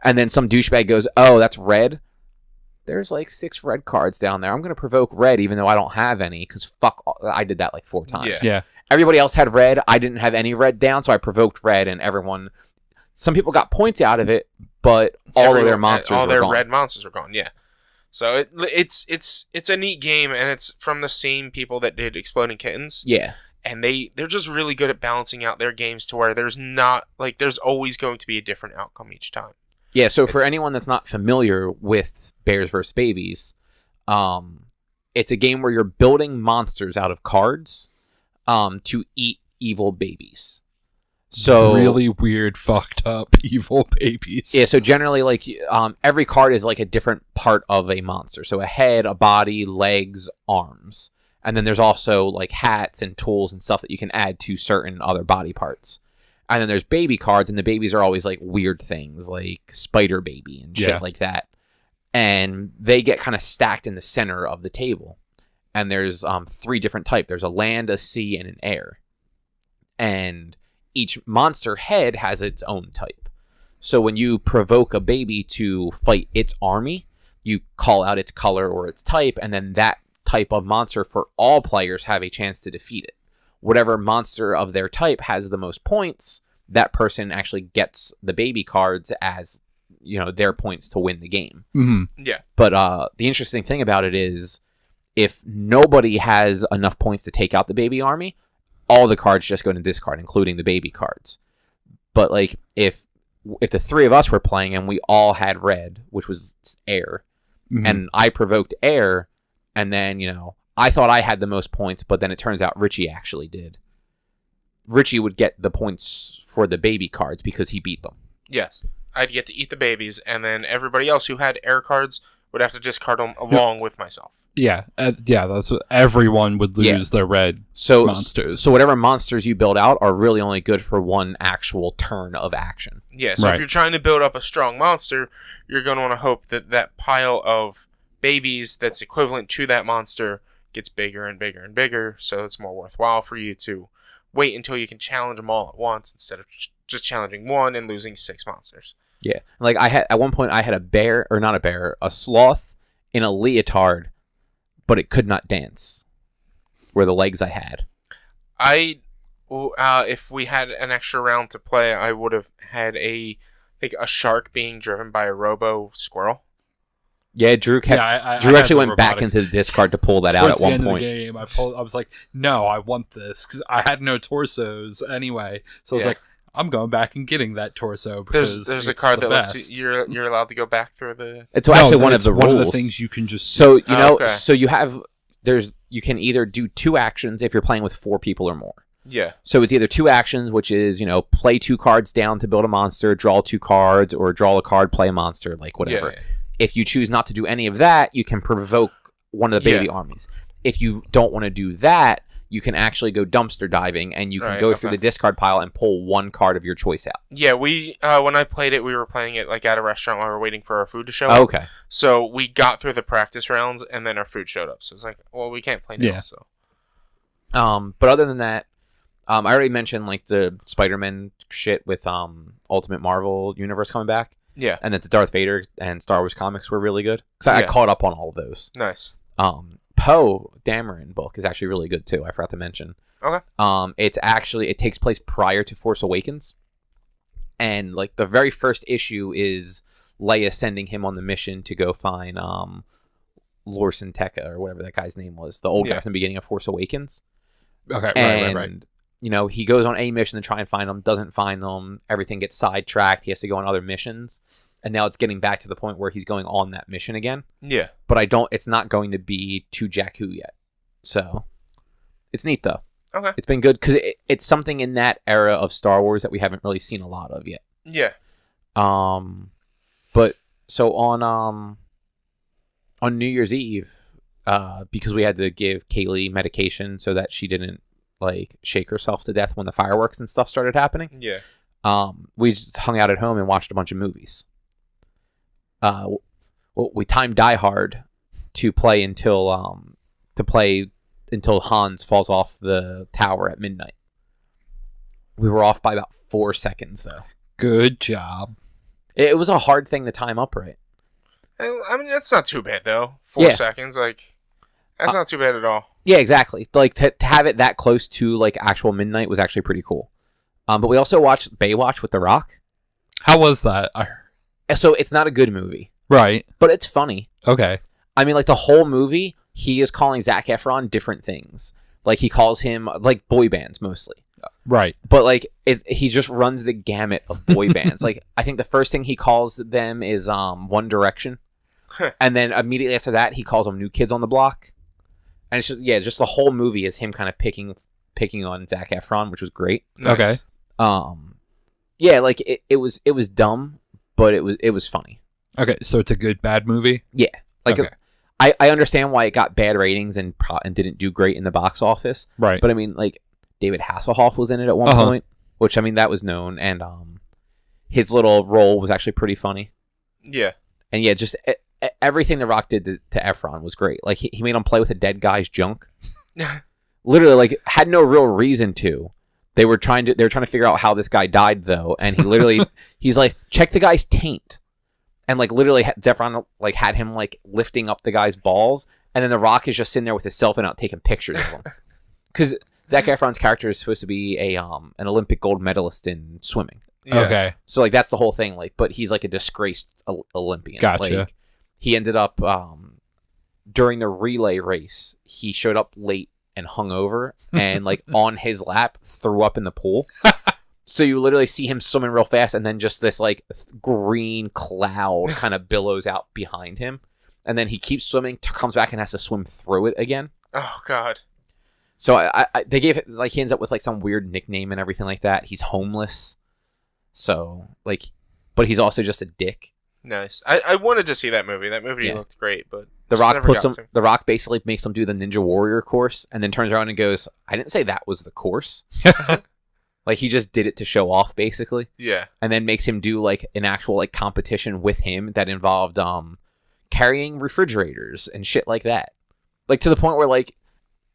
and then some douchebag goes, "Oh, that's red. There's like 6 red cards down there. I'm gonna provoke red, even though I don't have any. Because fuck, I did that like 4 times. Yeah. Everybody else had red. I didn't have any red down, so I provoked red, and some people got points out of it, but all of their monsters were gone. All their red monsters were gone. Yeah. So it's a neat game, and it's from the same people that did Exploding Kittens. Yeah. And they're just really good at balancing out their games to where there's always going to be a different outcome each time. Yeah, so for anyone that's not familiar with Bears vs. Babies, it's a game where you're building monsters out of cards to eat evil babies. So really weird, fucked up, evil babies. Yeah, so generally, like, every card is like a different part of a monster. So a head, a body, legs, arms. And then there's also like hats and tools and stuff that you can add to certain other body parts. And then there's baby cards, and the babies are always like weird things, like Spider Baby and shit like that. And they get kind of stacked in the center of the table. And there's 3 different types. There's a land, a sea, and an air. And each monster head has its own type. So when you provoke a baby to fight its army, you call out its color or its type, and then that type of monster for all players have a chance to defeat it. Whatever monster of their type has the most points, that person actually gets the baby cards as, their points to win the game. Mm-hmm. Yeah. But the interesting thing about it is, if nobody has enough points to take out the baby army, all the cards just go to discard, including the baby cards. But like if the three of us were playing and we all had red, which was air, and I provoked air, and then, I thought I had the most points, but then it turns out Richie actually did. Richie would get the points for the baby cards because he beat them. Yes. I'd get to eat the babies, and then everybody else who had air cards would have to discard them along with myself. Yeah, that's what everyone would lose their red monsters. So whatever monsters you build out are really only good for one actual turn of action. Yeah, so if you're trying to build up a strong monster, you're going to want to hope that that pile of babies that's equivalent to that monster gets bigger and bigger and bigger, so it's more worthwhile for you to wait until you can challenge them all at once instead of just challenging one and losing 6 monsters. Yeah, like at one point I had a sloth in a leotard, but it could not dance. Were the legs I had. If we had an extra round to play, I would have had a shark being driven by a robo squirrel. Yeah, Drew actually went back into the discard to pull that out at one point. Of the game, I was like, no, I want this, because I had no torsos anyway. So I was like, I'm going back and getting that torso because there's a card that lets you're allowed to go back through the. It's actually one of the rules. One of the things you can just. So so you have you can either do 2 actions if you're playing with 4 people or more. Yeah. So it's either 2 actions, which is play 2 cards down to build a monster, draw 2 cards, or draw a card, play a monster, like whatever. Yeah. If you choose not to do any of that, you can provoke one of the baby armies. If you don't want to do that, you can actually go dumpster diving, and you can go through the discard pile and pull 1 card of your choice out. Yeah, we when I played it, we were playing it like at a restaurant while we were waiting for our food to show up. Okay. So we got through the practice rounds, and then our food showed up. So it's like, well, we can't play now. Yeah. So. But other than that, I already mentioned like the Spider-Man shit with Ultimate Marvel Universe coming back. Yeah. And that the Darth Vader and Star Wars comics were really good. Because I caught up on all of those. Nice. Poe Dameron book is actually really good too. I forgot to mention. Okay. It takes place prior to Force Awakens. And like the very first issue is Leia sending him on the mission to go find Lorsan Tekka or whatever that guy's name was. The old guy from the beginning of Force Awakens. Okay, right. He goes on a mission to try and find them, doesn't find them, everything gets sidetracked, he has to go on other missions, and now it's getting back to the point where he's going on that mission again. Yeah. But it's not going to be to Jakku yet. So, it's neat though. Okay. It's been good, because it's something in that era of Star Wars that we haven't really seen a lot of yet. Yeah. But, so on New Year's Eve, because we had to give Kaylee medication so that she didn't shake herself to death when the fireworks and stuff started happening. Yeah. We just hung out at home and watched a bunch of movies. We timed Die Hard to play until Hans falls off the tower at midnight. We were off by about 4 seconds though. Good job. It was a hard thing to time up right. I mean, that's not too bad though. 4 seconds, that's not too bad at all. Yeah, exactly. Like to have it that close to actual midnight was actually pretty cool. But we also watched Baywatch with The Rock. How was that? So it's not a good movie, right? But it's funny. Okay. I mean, the whole movie, he is calling Zac Efron different things. He calls him boy bands mostly. Right. But he just runs the gamut of boy bands. I think the first thing he calls them is One Direction, and then immediately after that he calls them New Kids on the Block. And it's just the whole movie is him kind of picking on Zac Efron, which was great. Nice. Okay. It was dumb, but it was funny. Okay, so it's a good bad movie? Yeah. Okay. I understand why it got bad ratings and didn't do great in the box office. Right. But I mean, David Hasselhoff was in it at one point, which I mean that was known, and his little role was actually pretty funny. Yeah. And yeah, just everything The Rock did to Efron was great. He made him play with a dead guy's junk. Literally, had no real reason to, They were trying to figure out how this guy died though, and he literally he's like, check the guy's taint, and like literally Zephron like had him like lifting up the guy's balls, and then The Rock is just sitting there with his cell phone out taking pictures of him, because Zac Efron's character is supposed to be an Olympic gold medalist in swimming. Yeah. Okay. So like that's the whole thing, like, but he's like a disgraced Olympian. Gotcha. Like, he ended up during the relay race, he showed up late and hungover, and like on his lap threw up in the pool. So you literally see him swimming real fast, and then just this like green cloud kind of billows out behind him, and then he keeps swimming, comes back and has to swim through it again. Oh God. So they gave it like he ends up with like some weird nickname and everything like that. He's homeless. So like, but he's also just a dick. Nice. I wanted to see that movie. That movie looked great, but The Rock never got to. The Rock basically makes him do the Ninja Warrior course, and then turns around and goes, "I didn't say that was the course." Like he just did it to show off, basically. Yeah. And then makes him do like an actual like competition with him that involved carrying refrigerators and shit like that. Like to the point where like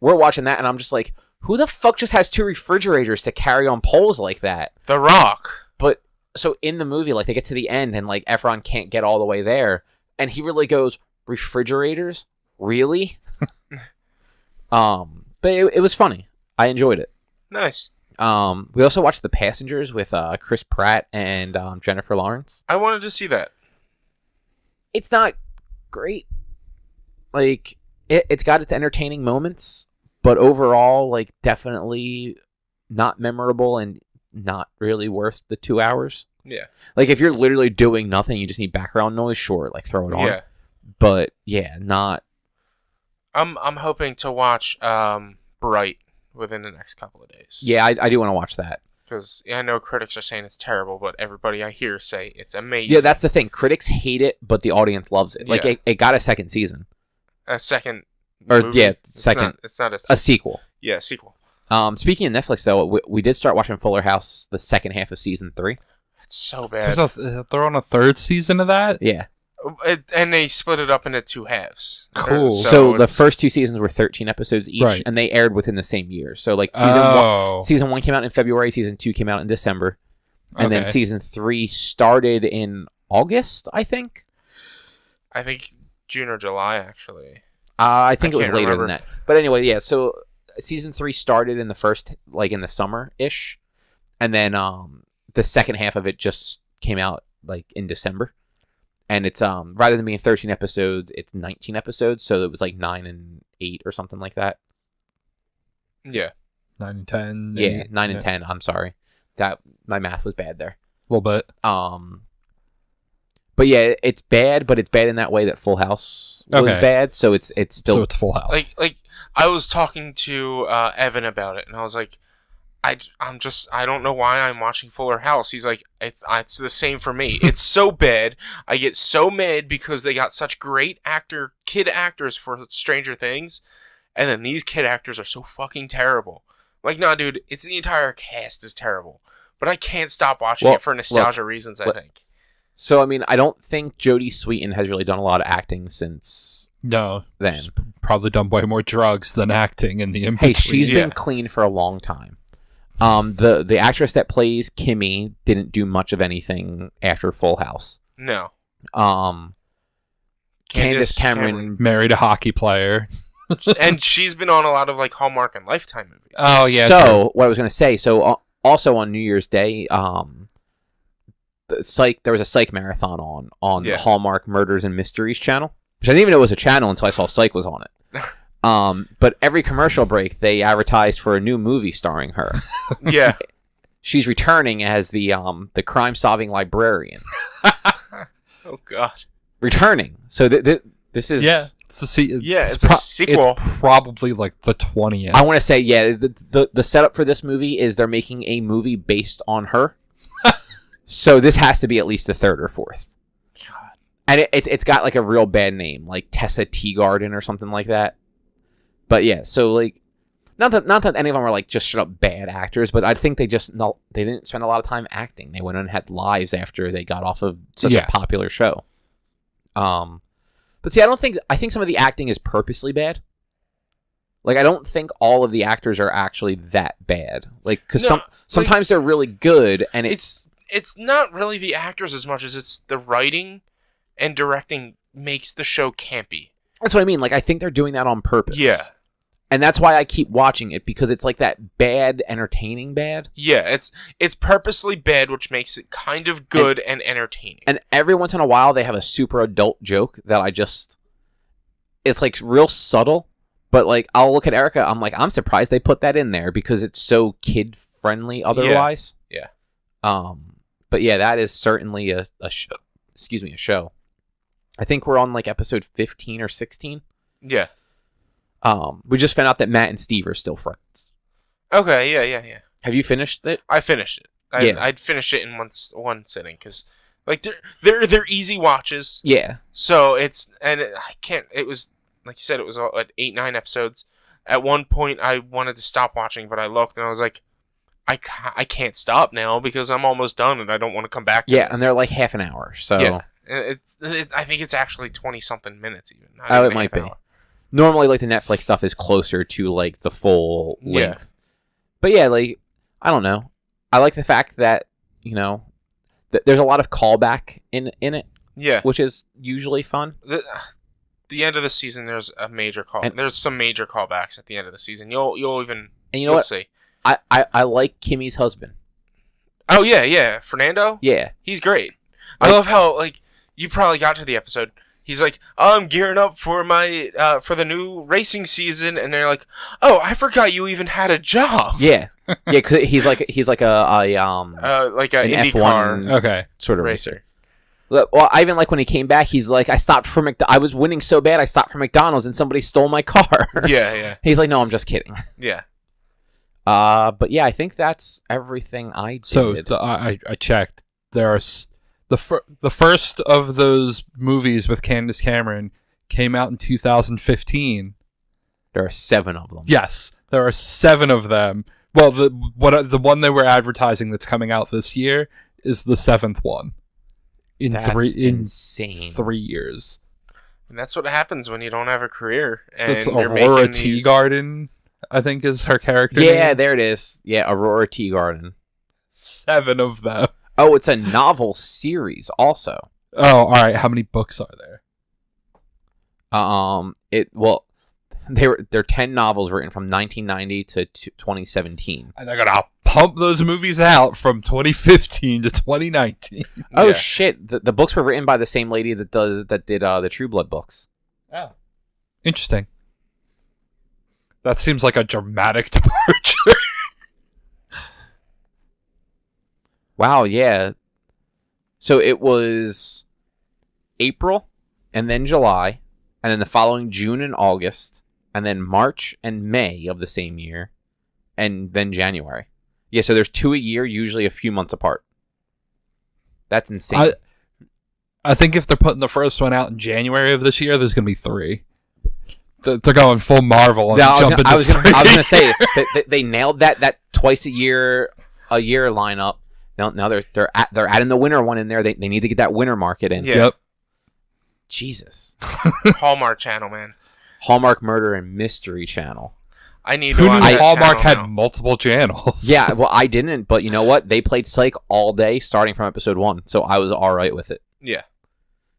we're watching that, and I'm just like, who the fuck just has 2 refrigerators to carry on poles like that? The Rock. But so in the movie, like they get to the end, and like Efron can't get all the way there, and he really goes, refrigerators? Really? But it was funny. I enjoyed it. Nice. We also watched The Passengers with Chris Pratt and Jennifer Lawrence. I wanted to see that. It's not great. Like it's got its entertaining moments, but overall, like definitely not memorable and not really worth the 2 hours. Yeah. Like if you're literally doing nothing, you just need background noise, sure, like throw it on. Yeah. But yeah, not. I'm hoping to watch Bright within the next couple of days. Yeah, I do want to watch that. Because I know critics are saying it's terrible, but everybody I hear say it's amazing. Yeah, that's the thing. Critics hate it, but the audience loves it. Like Yeah. it got a second season. A second Or movie? yeah, second. It's not A sequel. Yeah, sequel. Speaking of Netflix, though, we did start watching Fuller House the second half of season 3. It's so bad. They're on a 3rd season of that? Yeah. And they split it up into 2 halves. Cool. So the first 2 seasons were 13 episodes each, Right. and they aired within the same year. So like Oh. season 1 came out in February, season 2 came out in December, and then Okay. season 3 started in August, I think. I think June or July, actually. I think it was can't later remember. than that. But anyway, yeah. So season 3 started in the first, like in the summer ish, and then the second half of it just came out like in December. And it's rather than being 13 episodes, it's 19 episodes. So it was like 9 and 8 or something like that. Yeah. 9 and 10. Yeah, 9 and 10. I'm sorry, that my math was bad there. A little bit. But yeah, it's bad, but it's bad in that way that Full House was Okay. bad. So it's still So it's Full House. Like I was talking to Evan about it, and I was like, I don't know why I'm watching Fuller House. He's like, it's the same for me. It's so bad. I get so mad because they got such great kid actors for Stranger Things, and then these kid actors are so fucking terrible. Like, nah, dude, it's the entire cast is terrible. But I can't stop watching it for nostalgia reasons, I think. So I mean, I don't think Jodie Sweetin has really done a lot of acting since no. then. She's probably done way more drugs than acting in the in-between. Hey, she's been clean for a long time. The actress that plays Kimmy didn't do much of anything after Full House. No. Candace Cameron married a hockey player. And she's been on a lot of like Hallmark and Lifetime movies. Oh yeah. So true. what I was going to say. So also on New Year's Day, there was a Psych marathon on the Hallmark Murders and Mysteries channel, which I didn't even know was a channel until I saw Psych was on it. But every commercial break, they advertised for a new movie starring her. Yeah. She's returning as the crime-solving librarian. Oh God. Returning. So this is It's a sequel. It's probably like the 20th. I want to say the setup for this movie is they're making a movie based on her. So this has to be at least the 3rd or 4th. God. And it's got like a real bad name, like Tessa Teagarden or something like that. But yeah, so like not that any of them are like just straight up bad actors, but I think they didn't spend a lot of time acting. They went and had lives after they got off of such a popular show. But see, I think some of the acting is purposely bad. Like, I don't think all of the actors are actually that bad. Like, because No, sometimes they're really good, and it's not really the actors as much as it's the writing and directing makes the show campy. that's what I mean. Like, I think they're doing that on purpose. Yeah. And that's why I keep watching it, because it's like that bad, entertaining bad. Yeah, it's purposely bad, which makes it kind of good and entertaining. And every once in a while, they have a super adult joke that it's like real subtle, but like I'll look at Erica, I'm like, I'm surprised they put that in there because it's so kid friendly otherwise. Yeah. But yeah, that is certainly a show. Excuse me, a show. I think we're on like episode 15 or 16. Yeah. We just found out that Matt and Steve are still friends. Okay, yeah. Have you finished it? I finished it. I'd finished it in one sitting because, like, they're easy watches. Yeah. So it was like you said, it was all at 8-9 episodes. At one point, I wanted to stop watching, but I looked and I was like, I can't stop now because I'm almost done and I don't want to come back to this. And they're like half an hour. So yeah, I think it's actually 20-something minutes even. Oh, it might be. Normally, like, the Netflix stuff is closer to, like, the full length. But, yeah, like, I don't know. I like the fact that, you know, there's a lot of callback in it. Yeah. Which is usually fun. The end of the season, there's a major call. There's some major callbacks at the end of the season. You'll see. I like Kimmy's husband. Oh, yeah. Fernando? Yeah. He's great. I love how, like, you probably got to the episode. He's like, oh, I'm gearing up for my for the new racing season, and they're like, oh, I forgot you even had a job. Yeah, cause he's like an Indy F1 car sort of racer. Well, I even like when he came back. He's like, I stopped for I was winning so bad, I stopped for McDonald's, and somebody stole my car. Yeah. He's like, no, I'm just kidding. Yeah. But yeah, I think that's everything I did. So I checked. There are the first of those movies with Candace Cameron came out in 2015. There are 7 of them. Yes, there are 7 of them. Well, the one they were advertising that's coming out this year is the 7th one. Insane. 3 years. And that's what happens when you don't have a career. And That's Aurora Teagarden, I think, is her character name. There it is. Yeah, Aurora Teagarden. 7 of them. Oh, it's a novel series also. Oh, all right. How many books are there? They're 10 novels written from 1990 to 2017. And they're gonna pump those movies out from 2015 to 2019. Oh Yeah. shit! The books were written by the same lady that did the True Blood books. Oh, interesting. That seems like a dramatic departure. Wow, yeah. So it was April, and then July, and then the following June and August, and then March and May of the same year, and then January. Yeah, so there's 2 a year, usually a few months apart. That's insane. I think if they're putting the first one out in January of this year, there's going to be 3. They're going full Marvel and I was going to say they nailed that twice a year lineup. Now they're adding the winter one in there. They need to get that winter market in. Yeah. Yep. Jesus. Hallmark Channel, man. Hallmark Murder and Mystery Channel. I need to Who watch knew that Hallmark channel had now. multiple channels? Yeah, well, I didn't, but you know what? They played Psych all day, starting from episode 1, so I was all right with it. Yeah.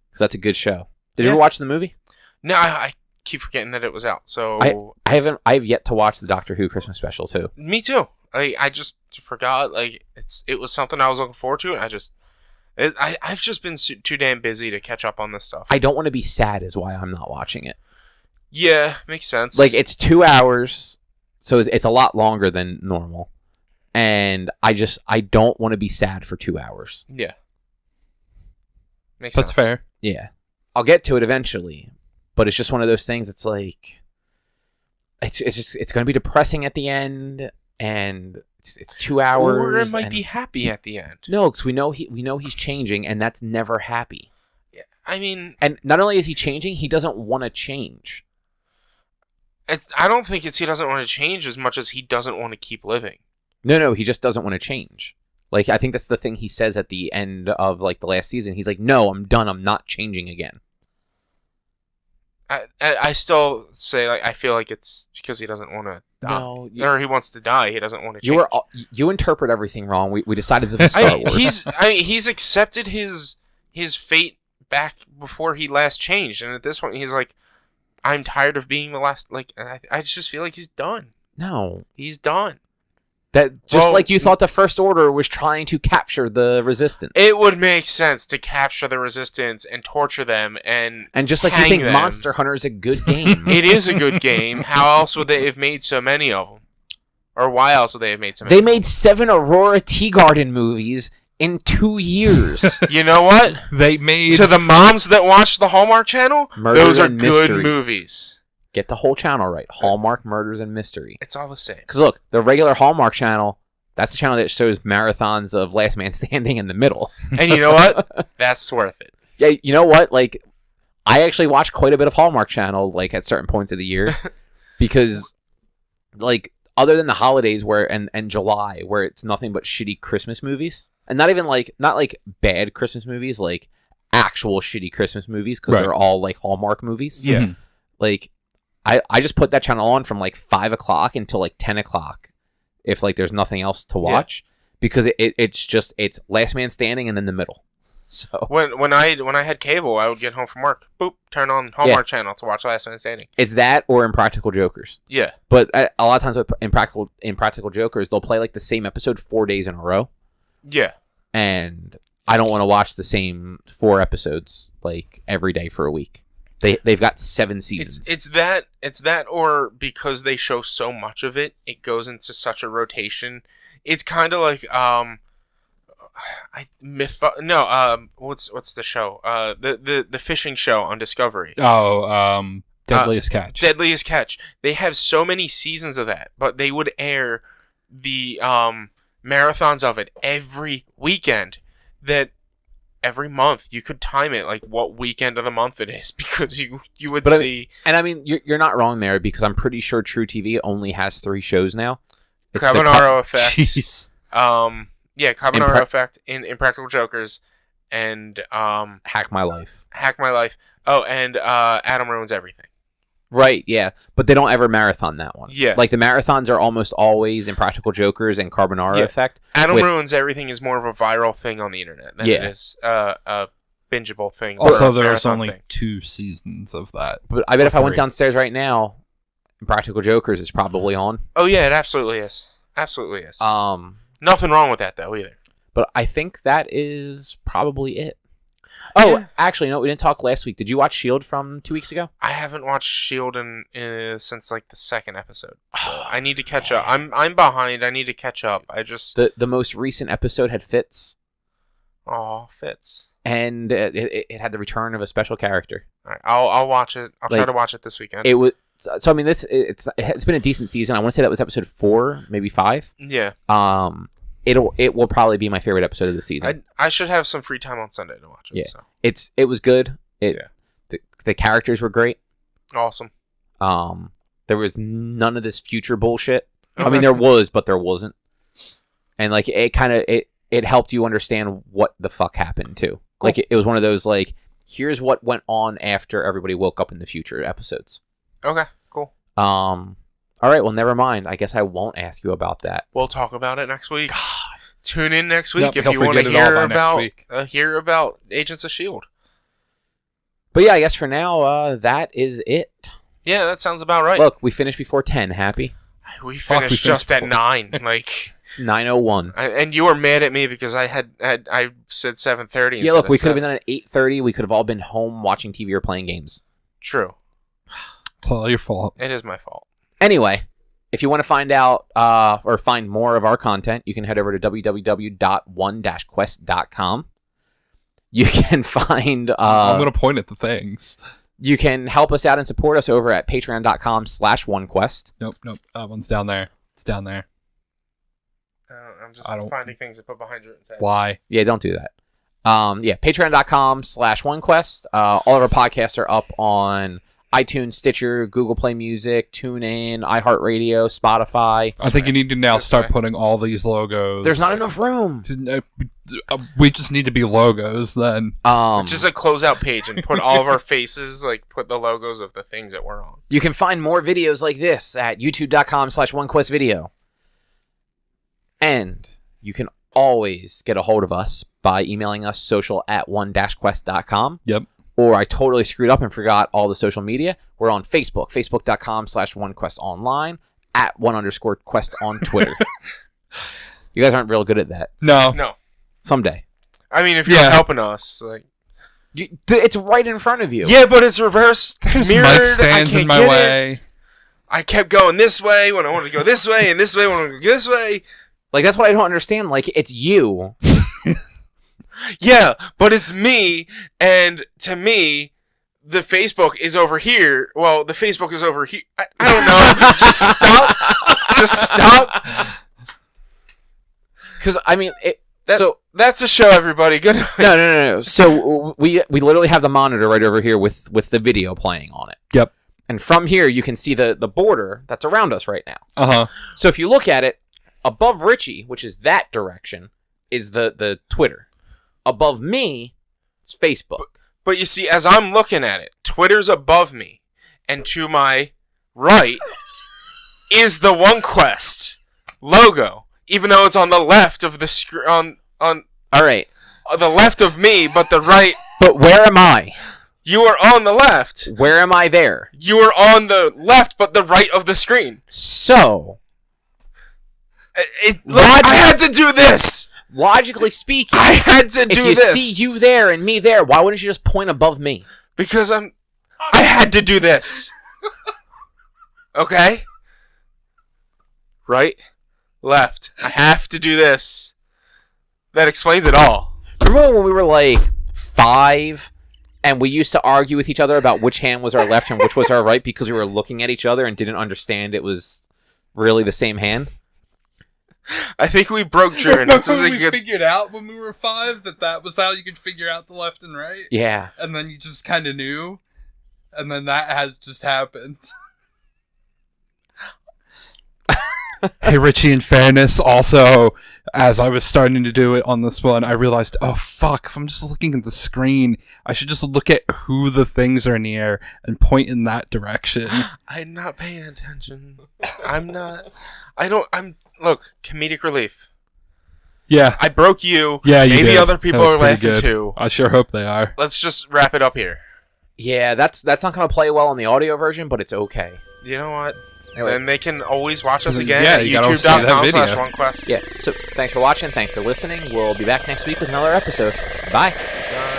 Because that's a good show. Did you Yeah. ever watch the movie? No, I keep forgetting that it was out. So I have yet to watch the Doctor Who Christmas special, too. Me too. I just forgot. Like it was something I was looking forward to, and I've just been too damn busy to catch up on this stuff. I don't want to be sad is why I'm not watching it. Yeah, makes sense. Like, it's 2 hours, so it's a lot longer than normal. And I don't want to be sad for 2 hours. Yeah. Makes That's sense. fair. Yeah. I'll get to it eventually. But it's just one of those things, it's like... It's going to be depressing at the end, and it's 2 hours. Or it might be happy at the end. No, because we know he's changing, and that's never happy. Yeah, I mean... And not only is he changing, he doesn't want to change. I don't think he doesn't want to change as much as he doesn't want to keep living. No, he just doesn't want to change. Like, I think that's the thing he says at the end of, like, the last season. He's like, no, I'm done. I'm not changing again. I still say like I feel like it's because he doesn't want to die. No, Or he wants to die. He doesn't want to change. You interpret everything wrong. We decided this was Star Wars. He's accepted his fate back before he last changed, and at this point he's like, I'm tired of being the last. Like I just feel like he's done. No, he's done. That like you thought the First Order was trying to capture the Resistance. It would make sense to capture the Resistance and torture them and just like you think them. Monster Hunter is a good game. It is a good game. How else would they have made so many of them? Or why else would they have made so many? They made 7 Aurora Teagarden movies in 2 years. You know what? They made... To the moms that watch the Hallmark Channel, those are good movies. Get the whole channel right. Hallmark, Murders, and Mystery. It's all the same. Because look, the regular Hallmark Channel, that's the channel that shows marathons of Last Man Standing in the middle. And you know what? That's worth it. Yeah, you know what? Like, I actually watch quite a bit of Hallmark Channel, like, at certain points of the year. Because, like, other than the holidays and July, where it's nothing but shitty Christmas movies. And not bad Christmas movies, like, actual shitty Christmas movies, because they're all, like, Hallmark movies. Yeah. Like... I just put that channel on from like 5 o'clock until like 10 o'clock if like there's nothing else to watch because it's Last Man Standing and then the middle. So when I had cable, I would get home from work, boop, turn on Hallmark Channel to watch Last Man Standing. It's that or Impractical Jokers. Yeah. But a lot of times with Impractical Jokers, they'll play like the same episode 4 days in a row. Yeah. And I don't want to watch the same 4 episodes like every day for a week. They've got 7 seasons. It's that, or because they show so much of it, it goes into such a rotation. It's kind of like what's the show? The fishing show on Discovery. Deadliest Catch. Deadliest Catch. They have so many seasons of that, but they would air the marathons of it every weekend. That. Every month, you could time it like what weekend of the month it is because you would see. And I mean, you're not wrong there because I'm pretty sure True TV only has 3 shows now. It's Carbonaro Effect. Jeez. Carbonaro Effect in Impractical Jokers and Hack My Life. Hack My Life. Oh, and Adam Ruins Everything. Right, yeah. But they don't ever marathon that one. Yeah. Like, the marathons are almost always Impractical Jokers and Carbonara Effect. Adam Ruins Everything is more of a viral thing on the internet than it is a bingeable thing. Also, there's only 2 seasons of that. But I bet if I went downstairs right now, Impractical Jokers is probably on. Oh, yeah, it absolutely is. Absolutely is. Nothing wrong with that, though, either. But I think that is probably it. Oh, actually, no, we didn't talk last week. Did you watch S.H.I.E.L.D. from 2 weeks ago? I haven't watched S.H.I.E.L.D. since like the 2nd episode. So I need to catch up. I'm behind. I need to catch up. I just the most recent episode had Fitz. Oh, Fitz. And it had the return of a special character. All right, I'll watch it. I'll try to watch it this weekend. It was so. I mean, it's been a decent season. I want to say that was episode 4, maybe 5. Yeah. It will probably be my favorite episode of the season. I should have some free time on Sunday to watch it. Yeah. So. It was good. The characters were great. Awesome. There was none of this future bullshit. Okay. I mean, there was, but there wasn't. And like it helped you understand what the fuck happened too. Cool. Like it was one of those like, here's what went on after everybody woke up in the future episodes. Okay. Cool. All right, well, never mind. I guess I won't ask you about that. We'll talk about it next week. God. Tune in next week if you want to hear about Agents of S.H.I.E.L.D. But yeah, I guess for now, that is it. Yeah, that sounds about right. Look, we finished before 10. Happy? We finished just at 9. Like it's 9:01. And you were mad at me because I said 7:30. Yeah, look, we could have been done at 8:30. We could have all been home watching TV or playing games. True. It's all your fault. It is my fault. Anyway, if you want to find out or find more of our content, you can head over to www.one-quest.com. You can find... I'm going to point at the things. You can help us out and support us over at patreon.com/onequest. Nope. That one's down there. It's down there. I'm just finding things to put behind your head. Why? Yeah, don't do that. Patreon.com/onequest. All of our podcasts are up on iTunes, Stitcher, Google Play Music, TuneIn, iHeartRadio, Spotify. I think you need to now start putting all these logos. There's not enough room. We just need to be logos then. Just a closeout page and put all of our faces, like put the logos of the things that we're on. You can find more videos like this at youtube.com/OneQuestVideo. And you can always get a hold of us by emailing us social@one-quest.com. Yep. Or I totally screwed up and forgot all the social media. We're on Facebook, facebook.com/OneQuestOnline, @1_quest on Twitter. You guys aren't real good at that. No. Someday. I mean, if you're helping us, like... It's right in front of you. Yeah, but it's reversed. It's mirrored. Mic stands in my way. I kept going this way when I wanted to go this way, and this way when I wanted to go this way. Like, that's what I don't understand. Like, it's you. Yeah, but it's me, and to me, the Facebook is over here. Well, the Facebook is over here. I don't know. Just stop. Because, I mean... That's a show, everybody. Good night. No. So we literally have the monitor right over here with the video playing on it. Yep. And from here, you can see the border that's around us right now. Uh-huh. So if you look at it, above Richie, which is that direction, is the Twitter. Above me, it's Facebook. But you see, as I'm looking at it, Twitter's above me, and to my right is the OneQuest logo, even though it's on the left of the screen. On all right, the left of me, but the right. But where am I? You are on the left. Where am I there? You are on the left, but the right of the screen. So, I had to do this. Logically speaking, I had to do this. If you see you there and me there, why wouldn't you just point above me? Because I had to do this. Okay? Right? Left. I have to do this. That explains it all. Remember when we were like 5 and we used to argue with each other about which hand was our left and which was our right because we were looking at each other and didn't understand it was really the same hand? I think we broke Jordan. We figured out when we were 5 that was how you could figure out the left and right. Yeah. And then you just kind of knew. And then that has just happened. Hey, Richie, in fairness, also, as I was starting to do it on this one, I realized, oh, fuck, if I'm just looking at the screen, I should just look at who the things are near and point in that direction. I'm not paying attention. Look, comedic relief. Yeah. I broke you. Yeah, you Maybe did. other people are laughing too. I sure hope they are. Let's just wrap it up here. Yeah, that's not going to play well on the audio version, but it's okay. You know what? Anyway. Then they can always watch us again Yeah, at you gotta see that video. youtube.com/OneQuest. Yeah, so thanks for watching. Thanks for listening. We'll be back next week with another episode. Bye. Bye.